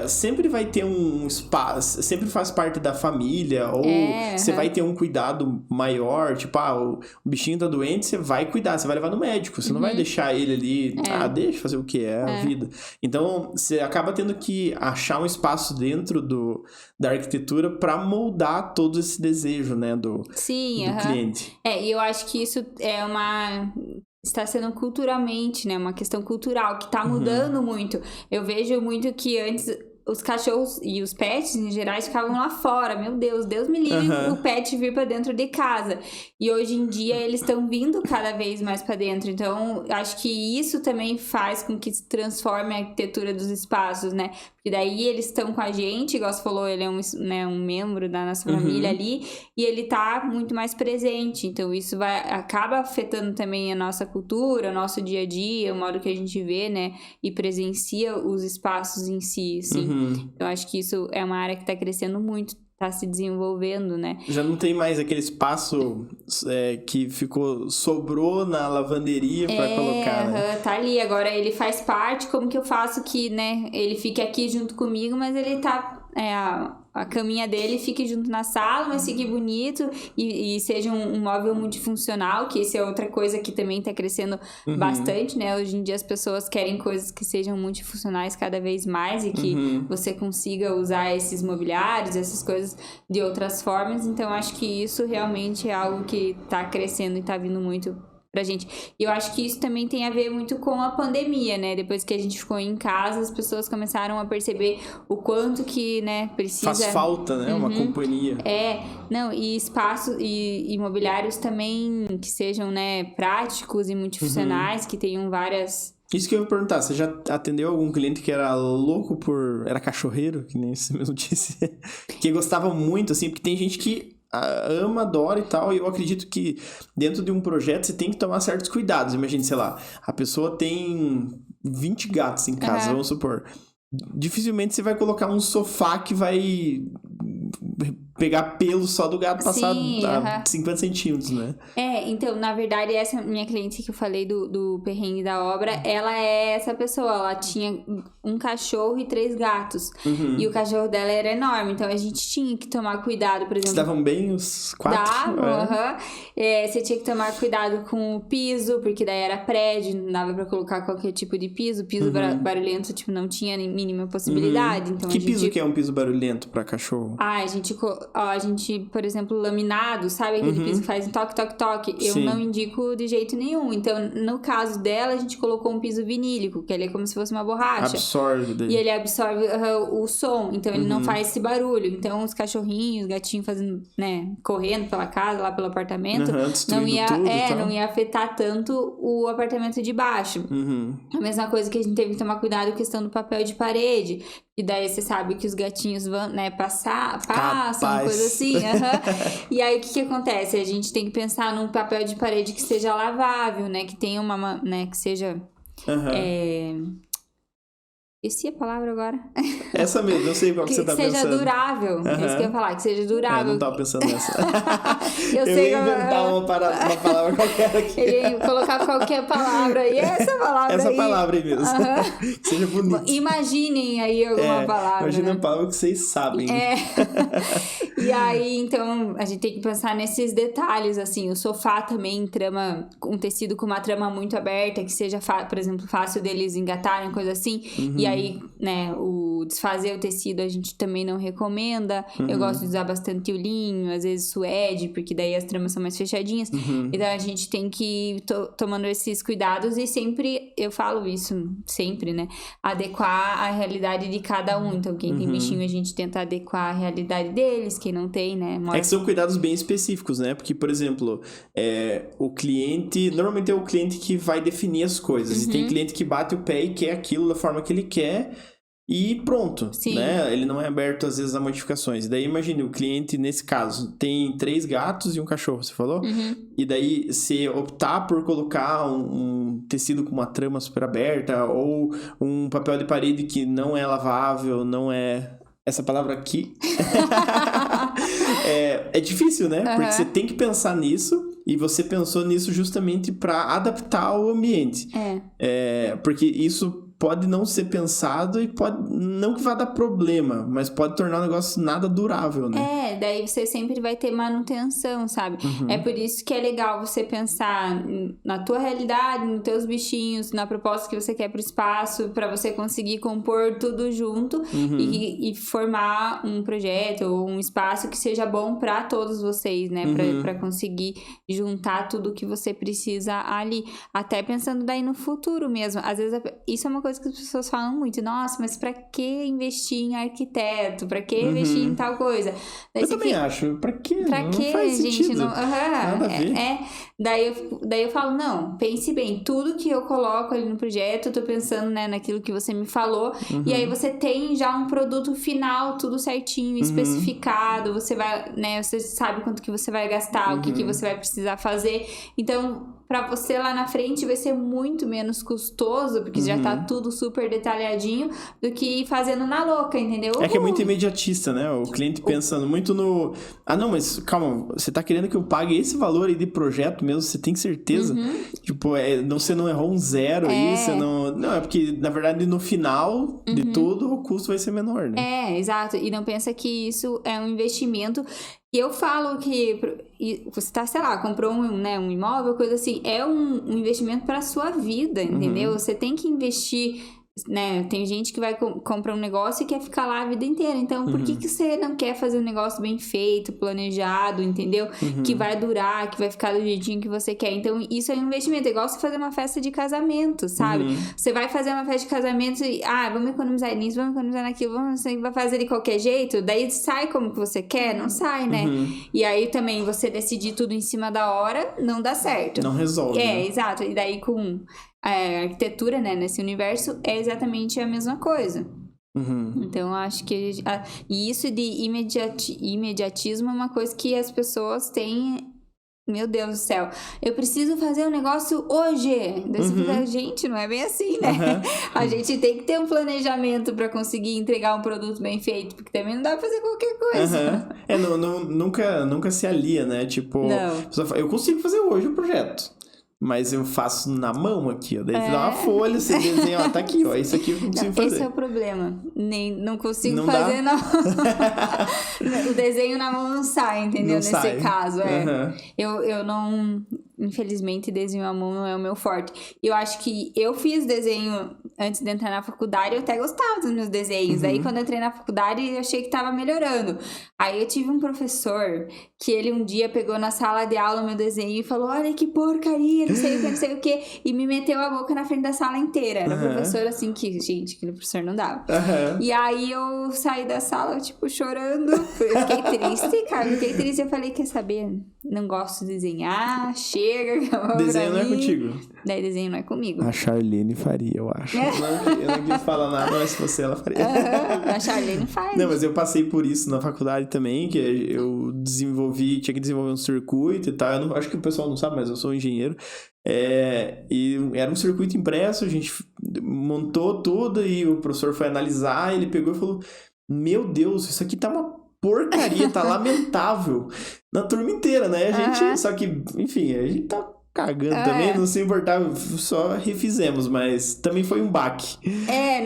sempre vai ter um espaço, sempre faz parte da família, ou você vai ter um cuidado maior, tipo, o bichinho tá doente, você vai cuidar, você vai levar no médico, você não vai deixar ele ali, deixa fazer o que é a vida. Então, você acaba tendo que achar um espaço dentro da arquitetura para moldar todo esse desejo, né, do cliente.
E eu acho que isso está sendo culturalmente, né, uma questão cultural que tá mudando muito. Eu vejo muito que antes os cachorros e os pets, em geral, ficavam lá fora. Meu Deus me livre o pet vir pra dentro de casa. E hoje em dia, eles estão vindo cada vez mais pra dentro. Então, acho que isso também faz com que se transforme a arquitetura dos espaços, né? Porque daí eles estão com a gente, igual você falou, ele é um membro da nossa família ali, e ele tá muito mais presente. Então, isso acaba afetando também a nossa cultura, o nosso dia a dia, o modo que a gente vê, né? E presencia os espaços em si, assim. Eu acho que isso é uma área que tá crescendo muito, tá se desenvolvendo, né?
Já não tem mais aquele espaço que sobrou na lavanderia pra colocar, né?
Tá ali, agora ele faz parte, como que eu faço que, né, ele fique aqui junto comigo, mas ele tá... a caminha dele fique junto na sala, mas fique bonito e seja um móvel multifuncional, que isso é outra coisa que também tá crescendo bastante, né? Hoje em dia as pessoas querem coisas que sejam multifuncionais cada vez mais e que você consiga usar esses mobiliários, essas coisas de outras formas. Então, acho que isso realmente é algo que tá crescendo e tá vindo muito pra gente. E eu acho que isso também tem a ver muito com a pandemia, né? Depois que a gente ficou em casa, as pessoas começaram a perceber o quanto que, né, precisa...
Faz falta, né? Uma companhia.
E espaços e imobiliários também que sejam, né, práticos e multifuncionais, que tenham várias...
Isso que eu ia perguntar, você já atendeu algum cliente que era louco era cachorreiro, que nem você mesmo disse, que gostava muito, assim, porque tem gente que ama, adora e tal, e eu acredito que dentro de um projeto você tem que tomar certos cuidados. Imagine, sei lá, a pessoa tem 20 gatos em casa, vamos supor. Dificilmente você vai colocar um sofá que vai pegar pelo só do gato passar 50 centímetros, né?
Então, na verdade, essa minha cliente que eu falei do perrengue da obra, ela é essa pessoa, ela tinha um cachorro e 3 gatos. E o cachorro dela era enorme, então a gente tinha que tomar cuidado, por exemplo...
Vocês davam bem os 4?
Davam, você tinha que tomar cuidado com o piso, porque daí era prédio, não dava pra colocar qualquer tipo de piso. Piso barulhento, tipo, não tinha mínima possibilidade. Então,
que piso que é um piso barulhento pra cachorro?
A gente a gente, por exemplo, laminado, sabe? Aquele piso que faz toque, toque, toque. Eu
Sim.
não indico de jeito nenhum. Então, no caso dela, a gente colocou um piso vinílico, que ele é como se fosse uma borracha.
Absorve daí.
E ele absorve o som, então ele não faz esse barulho. Então, os cachorrinhos, os gatinhos fazendo, né, correndo pela casa, lá pelo apartamento, não ia afetar tanto o apartamento de baixo. A mesma coisa que a gente teve que tomar cuidado com a questão do papel de parede. E daí você sabe que os gatinhos vão, né, passam, coisa assim. E aí o que acontece? A gente tem que pensar num papel de parede que seja lavável, né? Que tenha uma, né, que seja... Esqueci a palavra agora.
Essa mesmo, eu sei qual que você tá pensando.
Que seja durável. É isso que eu ia falar, que seja durável.
Eu não tava pensando nessa.
eu
ia inventar uma palavra qualquer aqui.
Ele ia colocar qualquer palavra aí. Essa
palavra aí mesmo. Que seja bonita.
Imaginem aí alguma palavra.
Imaginem uma palavra que vocês sabem.
E aí, então, a gente tem que pensar nesses detalhes, assim. O sofá também trama um tecido com uma trama muito aberta, que seja, por exemplo, fácil deles engatarem, coisa assim. E aí, né, o desfazer o tecido a gente também não recomenda. Eu gosto de usar bastante o linho, às vezes suede, porque daí as tramas são mais fechadinhas. Então a gente tem que ir tomando esses cuidados e sempre, eu falo isso sempre, né, adequar a realidade de cada um. Então quem tem bichinho a gente tenta adequar a realidade deles, quem não tem, né.
É que são cuidados bem específicos, né, porque, por exemplo, o cliente, normalmente é o cliente que vai definir as coisas. E tem cliente que bate o pé e quer aquilo da forma que ele quer e pronto, né? Ele não é aberto às vezes a modificações. E daí imagine, o cliente nesse caso tem 3 gatos e um cachorro, você falou? E daí se optar por colocar um tecido com uma trama super aberta ou um papel de parede que não é lavável, não é... Essa palavra aqui é difícil, né? Porque você tem que pensar nisso e você pensou nisso justamente para adaptar ao ambiente. Porque isso pode não ser pensado e pode não que vá dar problema, mas pode tornar o negócio nada durável, né?
Daí você sempre vai ter manutenção, sabe? É por isso que é legal você pensar na tua realidade, nos teus bichinhos, na proposta que você quer pro espaço, para você conseguir compor tudo junto e formar um projeto ou um espaço que seja bom para todos vocês, né? Para conseguir juntar tudo que você precisa ali. Até pensando daí no futuro mesmo. Às vezes, isso é uma coisa que as pessoas falam muito. Nossa, mas pra que investir em arquiteto? Pra que investir em tal coisa? Daí
eu também acho. Pra quê?
Pra
não
quê,
faz
gente?
sentido. Nada a ver.
Daí eu falo, não, pense bem. Tudo que eu coloco ali no projeto, eu tô pensando, né, naquilo que você me falou. E aí você tem já um produto final, tudo certinho, especificado. Você vai, né, você sabe quanto que você vai gastar, o que você vai precisar fazer. Então, pra você lá na frente vai ser muito menos custoso, porque já tá tudo super detalhadinho, do que ir fazendo na louca, entendeu?
É que é muito imediatista, né? O cliente pensando muito no... não, mas calma, você tá querendo que eu pague esse valor aí de projeto mesmo? Você tem certeza? Tipo, você não errou um zero aí, você não... Não, é porque, na verdade, no final de tudo, o custo vai ser menor, né?
Exato. E não pensa que isso é um investimento... E eu falo que você tá, sei lá, comprou um imóvel, coisa assim, é um investimento para sua vida, entendeu? Você tem que investir, né? Tem gente que vai comprar um negócio e quer ficar lá a vida inteira. Então, por que você não quer fazer um negócio bem feito, planejado, entendeu? Que vai durar, que vai ficar do jeitinho que você quer. Então, isso é um investimento. É igual você fazer uma festa de casamento, sabe? Você vai fazer uma festa de casamento e, vamos economizar nisso, vamos economizar naquilo, você vai fazer de qualquer jeito, daí sai como que você quer? Não sai, né? E aí também você decidir tudo em cima da hora, não dá certo.
Não resolve.
Exato. E daí com a arquitetura, né, nesse universo, é exatamente a mesma coisa. Então, eu acho que... E isso de imediatismo é uma coisa que as pessoas têm... Meu Deus do céu, eu preciso fazer um negócio hoje. Daí você fica, gente, não é bem assim, né? A gente tem que ter um planejamento pra conseguir entregar um produto bem feito, porque também não dá pra fazer qualquer coisa.
Nunca se alia, né? Tipo, eu consigo fazer hoje o projeto. Mas eu faço na mão aqui, ó. Daí você dá uma folha, você desenha, ó, tá aqui, ó. Isso aqui eu não consigo fazer.
Esse é o problema. Não consigo fazer, não. O desenho na mão não sai, entendeu? Nesse caso, Eu não... Infelizmente, desenho à mão não é o meu forte. Eu acho que eu fiz desenho antes de entrar na faculdade, eu até gostava dos meus desenhos. Aí, quando eu entrei na faculdade, eu achei que tava melhorando. Aí, eu tive um professor que ele um dia pegou na sala de aula meu desenho e falou, olha que porcaria, não sei o que. E me meteu a boca na frente da sala inteira. Era um professor assim que, gente, aquele professor não dava. E aí, eu saí da sala, tipo, chorando. Eu fiquei triste, cara. Fiquei triste. Eu falei, quer saber? Não gosto de desenhar, chega.
Desenho não é contigo.
Daí, desenho não é comigo.
A Charlene faria, eu acho. Eu não quis falar nada, mas se fosse ela, faria.
A Charlene faz.
Não, mas eu passei por isso na faculdade também, que eu tinha que desenvolver um circuito e tal. Eu não, acho que o pessoal não sabe, mas eu sou engenheiro. E era um circuito impresso, a gente montou tudo e o professor foi analisar, ele pegou e falou, meu Deus, isso aqui tá uma porcaria, tá lamentável. Na turma inteira, né? A gente, só que, enfim, a gente tá cagando também, não se importava, só refizemos, mas também foi um baque.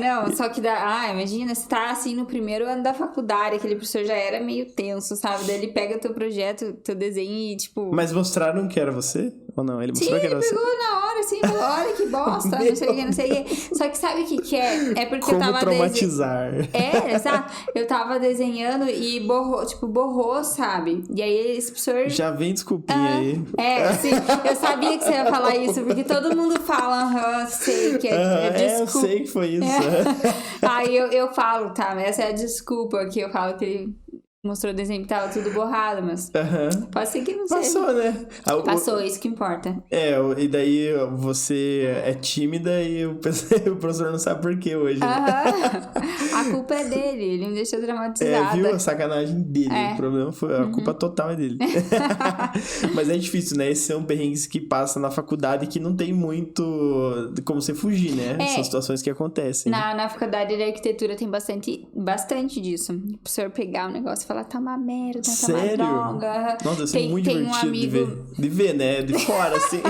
Não, só que imagina, você tá assim no primeiro ano da faculdade, aquele professor já era meio tenso, sabe? Daí ele pega teu projeto, teu desenho e tipo...
Mas mostraram que era você? Ou não? Ele mostrou que era você?
Sim, ele pegou na hora, assim, falou, olha que bosta, não sei o que. Só que sabe o que é? É porque
como
eu tava...
traumatizar.
Exato. Eu tava desenhando e borrou, sabe? E aí esse professor...
Já vem desculpinha aí.
Sim. Eu sabia que você ia falar isso, porque todo mundo fala, sei que é desculpa.
Eu sei que foi isso.
Aí eu falo, tá, mas essa é a desculpa que eu falo que ele mostrou o desenho que tava tudo borrado, mas pode ser que não seja.
Passou, né?
Passou, isso que importa.
E daí você é tímida e o professor não sabe por que hoje.
A culpa é dele, ele me deixou traumatizada.
Viu? A sacanagem dele. O problema foi, a culpa total é dele. Mas é difícil, né? Esses são perrengues que passa na faculdade que não tem muito como você fugir, né? São situações que acontecem.
Na faculdade de arquitetura tem bastante disso. O professor pegar um negócio e falar, tá uma merda,
sério?
Tá uma droga.
Nossa, isso é muito divertido de ver, né? De fora, assim.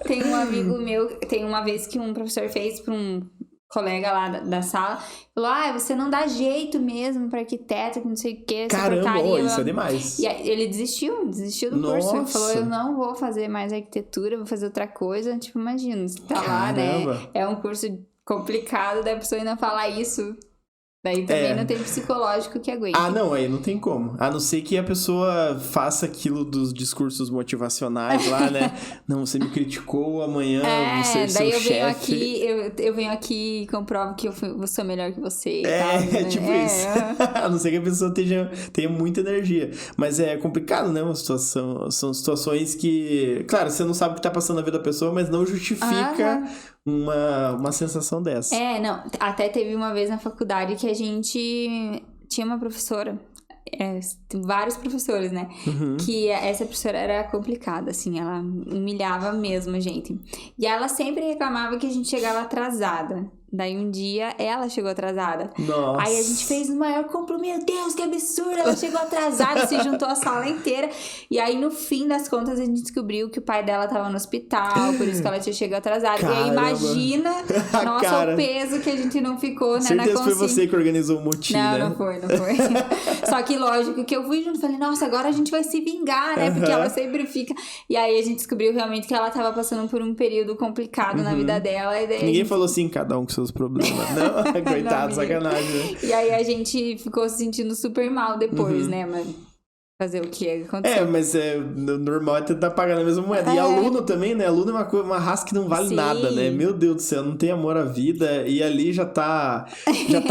Tem um amigo meu, tem uma vez que um professor fez pra um colega lá da sala, falou, você não dá jeito mesmo pra arquiteto, que não sei o que.
Caramba, isso é demais.
E aí, ele desistiu do curso. Ele falou, eu não vou fazer mais arquitetura, vou fazer outra coisa. Tipo, imagina, você tá lá, né? É um curso complicado, daí a pessoa ainda falar isso... Daí também não tem psicológico que aguente.
Não, aí não tem como. A não ser que a pessoa faça aquilo dos discursos motivacionais lá, né? Não, você me criticou, amanhã você é seu chefe.
Eu venho aqui e comprovo que eu sou melhor que você.
Tipo isso. A não ser que a pessoa tenha muita energia. Mas é complicado, né? São situações que... Claro, você não sabe o que tá passando na vida da pessoa, mas não justifica... Uma sensação dessa.
Não. Até teve uma vez na faculdade que a gente tinha uma professora. Vários professores, né? Que essa professora era complicada, assim. Ela humilhava mesmo a gente. E ela sempre reclamava que a gente chegava atrasada. Daí um dia ela chegou atrasada.
Nossa.
Aí a gente fez o maior compro. Meu Deus, que absurdo! Ela chegou atrasada, se juntou a sala inteira. E aí no fim das contas a gente descobriu que o pai dela tava no hospital, por isso que ela tinha chegado atrasada.
Caramba.
E aí imagina, o peso que a gente não ficou, né?
Certeza foi você que organizou o motim, né?
Não foi. Só que lógico que eu fui junto, falei, nossa, agora a gente vai se vingar, né? Porque ela sempre fica... E aí a gente descobriu realmente que ela tava passando por um período complicado na vida dela. E daí
ninguém falou assim, cada um com seus problemas. Não, coitado, sacanagem, né?
E aí a gente ficou se sentindo super mal depois, né? Mas fazer o que aconteceu.
Mas normal é tentar pagar na mesma moeda. E aluno também, né? Aluno é uma raça que não vale nada, né? Meu Deus do céu, não tem amor à vida. E ali já tá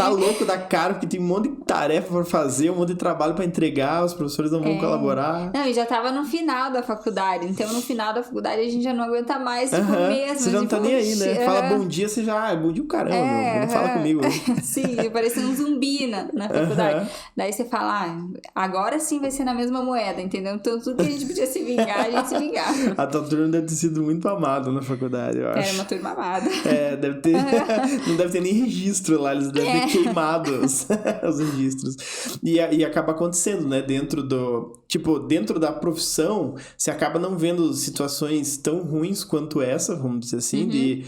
louco da cara, porque tem um monte de tarefa pra fazer, um monte de trabalho pra entregar, os professores não vão colaborar.
Não, e já tava no final da faculdade. Então, no final da faculdade, a gente já não aguenta mais, tipo, mesmo.
Você já não tá nem aí, né? Fala bom dia, você já... bom dia o caramba, meu. Não fala comigo.
Sim, parecia um zumbi na faculdade. Daí você fala, agora sim vai ser na mesma moeda, entendeu? Então, tudo que a gente podia se vingar, a gente se vingava.
A tua turma deve ter sido muito amada na faculdade, eu acho.
Era uma turma amada.
Deve ter... Não deve ter nem registro lá, eles devem ter queimado os registros. E acaba acontecendo, né? Dentro da profissão, você acaba não vendo situações tão ruins quanto essa, vamos dizer assim, de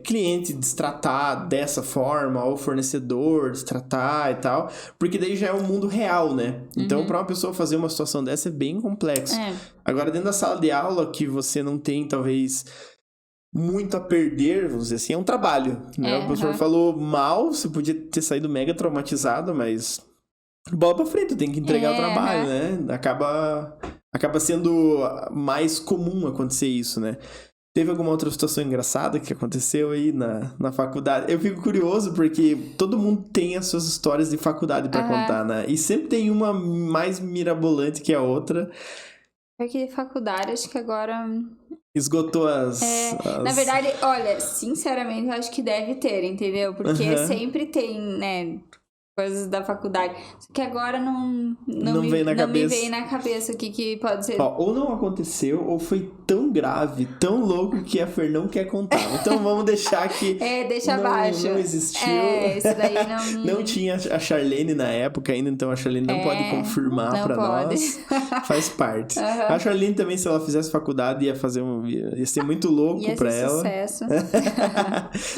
cliente destratar dessa forma, ou fornecedor destratar e tal, porque daí já é um mundo real, né? Então, pra uma pessoa fazer uma situação dessa é bem complexo. Agora, dentro da sala de aula, que você não tem, talvez... muito a perder, vamos dizer assim, é um trabalho, né? O professor falou mal, você podia ter saído mega traumatizado, mas bola pra frente, tem que entregar o trabalho, né? Acaba sendo mais comum acontecer isso, né? Teve alguma outra situação engraçada que aconteceu aí na faculdade? Eu fico curioso porque todo mundo tem as suas histórias de faculdade pra contar, né? E sempre tem uma mais mirabolante que a outra.
Porque faculdade, acho que agora...
Esgotou as...
Na verdade, olha, sinceramente, eu acho que deve ter, entendeu? Porque sempre tem, né... coisas da faculdade. Só que agora não me veio na cabeça o que pode ser.
Ou não aconteceu, ou foi tão grave, tão louco que a Fer não quer contar. Então vamos deixar que
deixa abaixo.
Não existiu.
Isso daí não...
Não tinha a Charlene na época ainda, então a Charlene não pode confirmar pra nós. Faz parte. A Charlene também, se ela fizesse faculdade, ia ser muito louco pra ela.
Sucesso.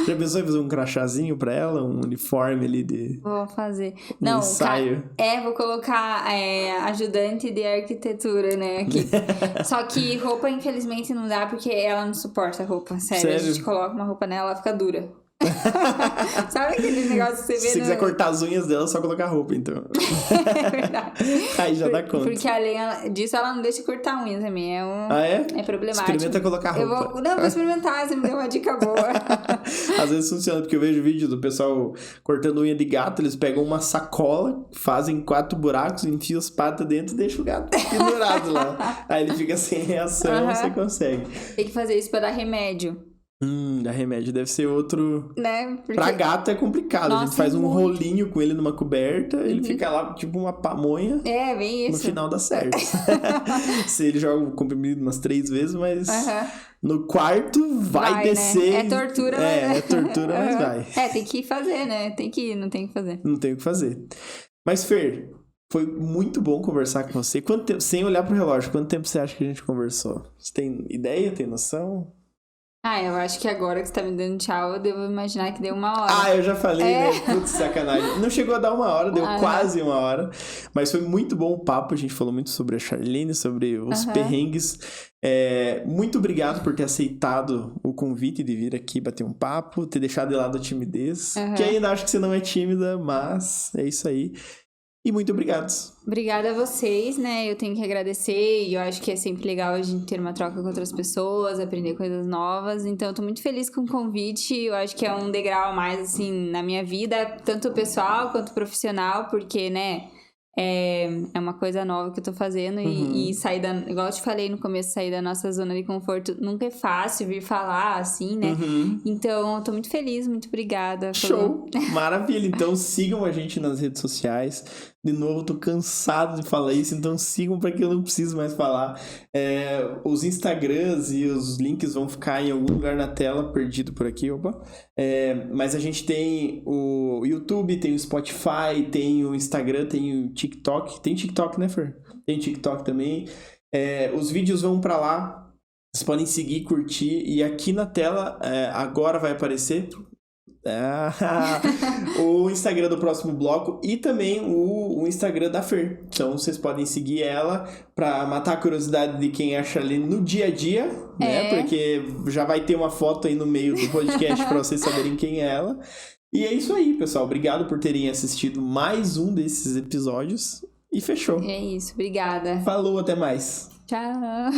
Já pensou em fazer um crachazinho pra ela? Um uniforme ali de...
Vou fazer. Não,
ensaio.
Vou colocar ajudante de arquitetura, né, aqui. Só que roupa, infelizmente, não dá, porque ela não suporta roupa. Sério? A gente coloca uma roupa nela, ela fica dura. Sabe aquele negócio que você vê?
Se você quiser cortar as unhas dela, é só colocar roupa, então.
É verdade.
Aí já dá conta.
Porque além disso, ela não deixa cortar unha também. É problemático.
Experimenta colocar roupa.
Vou experimentar, você me deu uma dica boa.
Às vezes funciona, porque eu vejo vídeo do pessoal cortando unha de gato, eles pegam uma sacola, fazem 4 buracos, enfiam as patas dentro e deixam o gato pendurado lá. Aí ele fica sem reação, você consegue.
Tem que fazer isso pra dar remédio.
Dar remédio deve ser outro...
Né? Porque...
Pra gato é complicado. Nossa, a gente faz um rolinho com ele numa coberta, ele fica lá tipo uma pamonha.
Bem isso.
No final dá certo. Se ele joga o comprimido umas 3 vezes, mas no quarto vai descer.
Né? É tortura, mas...
É tortura, mas vai.
Tem que fazer, né? Tem que ir, não tem o que fazer.
Não tem o que fazer. Mas, Fer, foi muito bom conversar com você. Quanto tempo, sem olhar pro relógio, quanto tempo você acha que a gente conversou? Você tem ideia, tem noção?
Eu acho que agora que você tá me dando tchau, eu devo imaginar que deu 1 hora.
Eu já falei, né? Putz, sacanagem. Não chegou a dar 1 hora, deu quase 1 hora. Mas foi muito bom o papo, a gente falou muito sobre a Charlene, sobre os perrengues. Muito obrigado por ter aceitado o convite de vir aqui bater um papo, ter deixado de lado a timidez. Que ainda acho que você não é tímida, mas é isso aí. E muito obrigado.
Obrigada a vocês, né? Eu tenho que agradecer e eu acho que é sempre legal a gente ter uma troca com outras pessoas, aprender coisas novas. Então, eu tô muito feliz com o convite. Eu acho que é um degrau a mais, assim, na minha vida, tanto pessoal quanto profissional, porque, né... É uma coisa nova que eu tô fazendo e sair igual eu te falei no começo, sair da nossa zona de conforto nunca é fácil vir falar assim, né? Então, eu tô muito feliz, muito obrigada.
Show! Maravilha! Então, sigam a gente nas redes sociais. De novo, eu tô cansado de falar isso, então sigam para que eu não preciso mais falar. Os Instagrams e os links vão ficar em algum lugar na tela, perdido por aqui, mas a gente tem o YouTube, tem o Spotify, tem o Instagram, tem o TikTok. Tem TikTok, né, Fer? Tem TikTok também. Os vídeos vão para lá. Vocês podem seguir, curtir. E aqui na tela, agora vai aparecer... o Instagram do próximo bloco e também o Instagram da Fer. Então vocês podem seguir ela pra matar a curiosidade de quem acha ali no dia a dia, né? Porque já vai ter uma foto aí no meio do podcast pra vocês saberem quem é ela. E é isso aí, pessoal. Obrigado por terem assistido mais um desses episódios. E fechou.
É isso, obrigada.
Falou, até mais.
Tchau.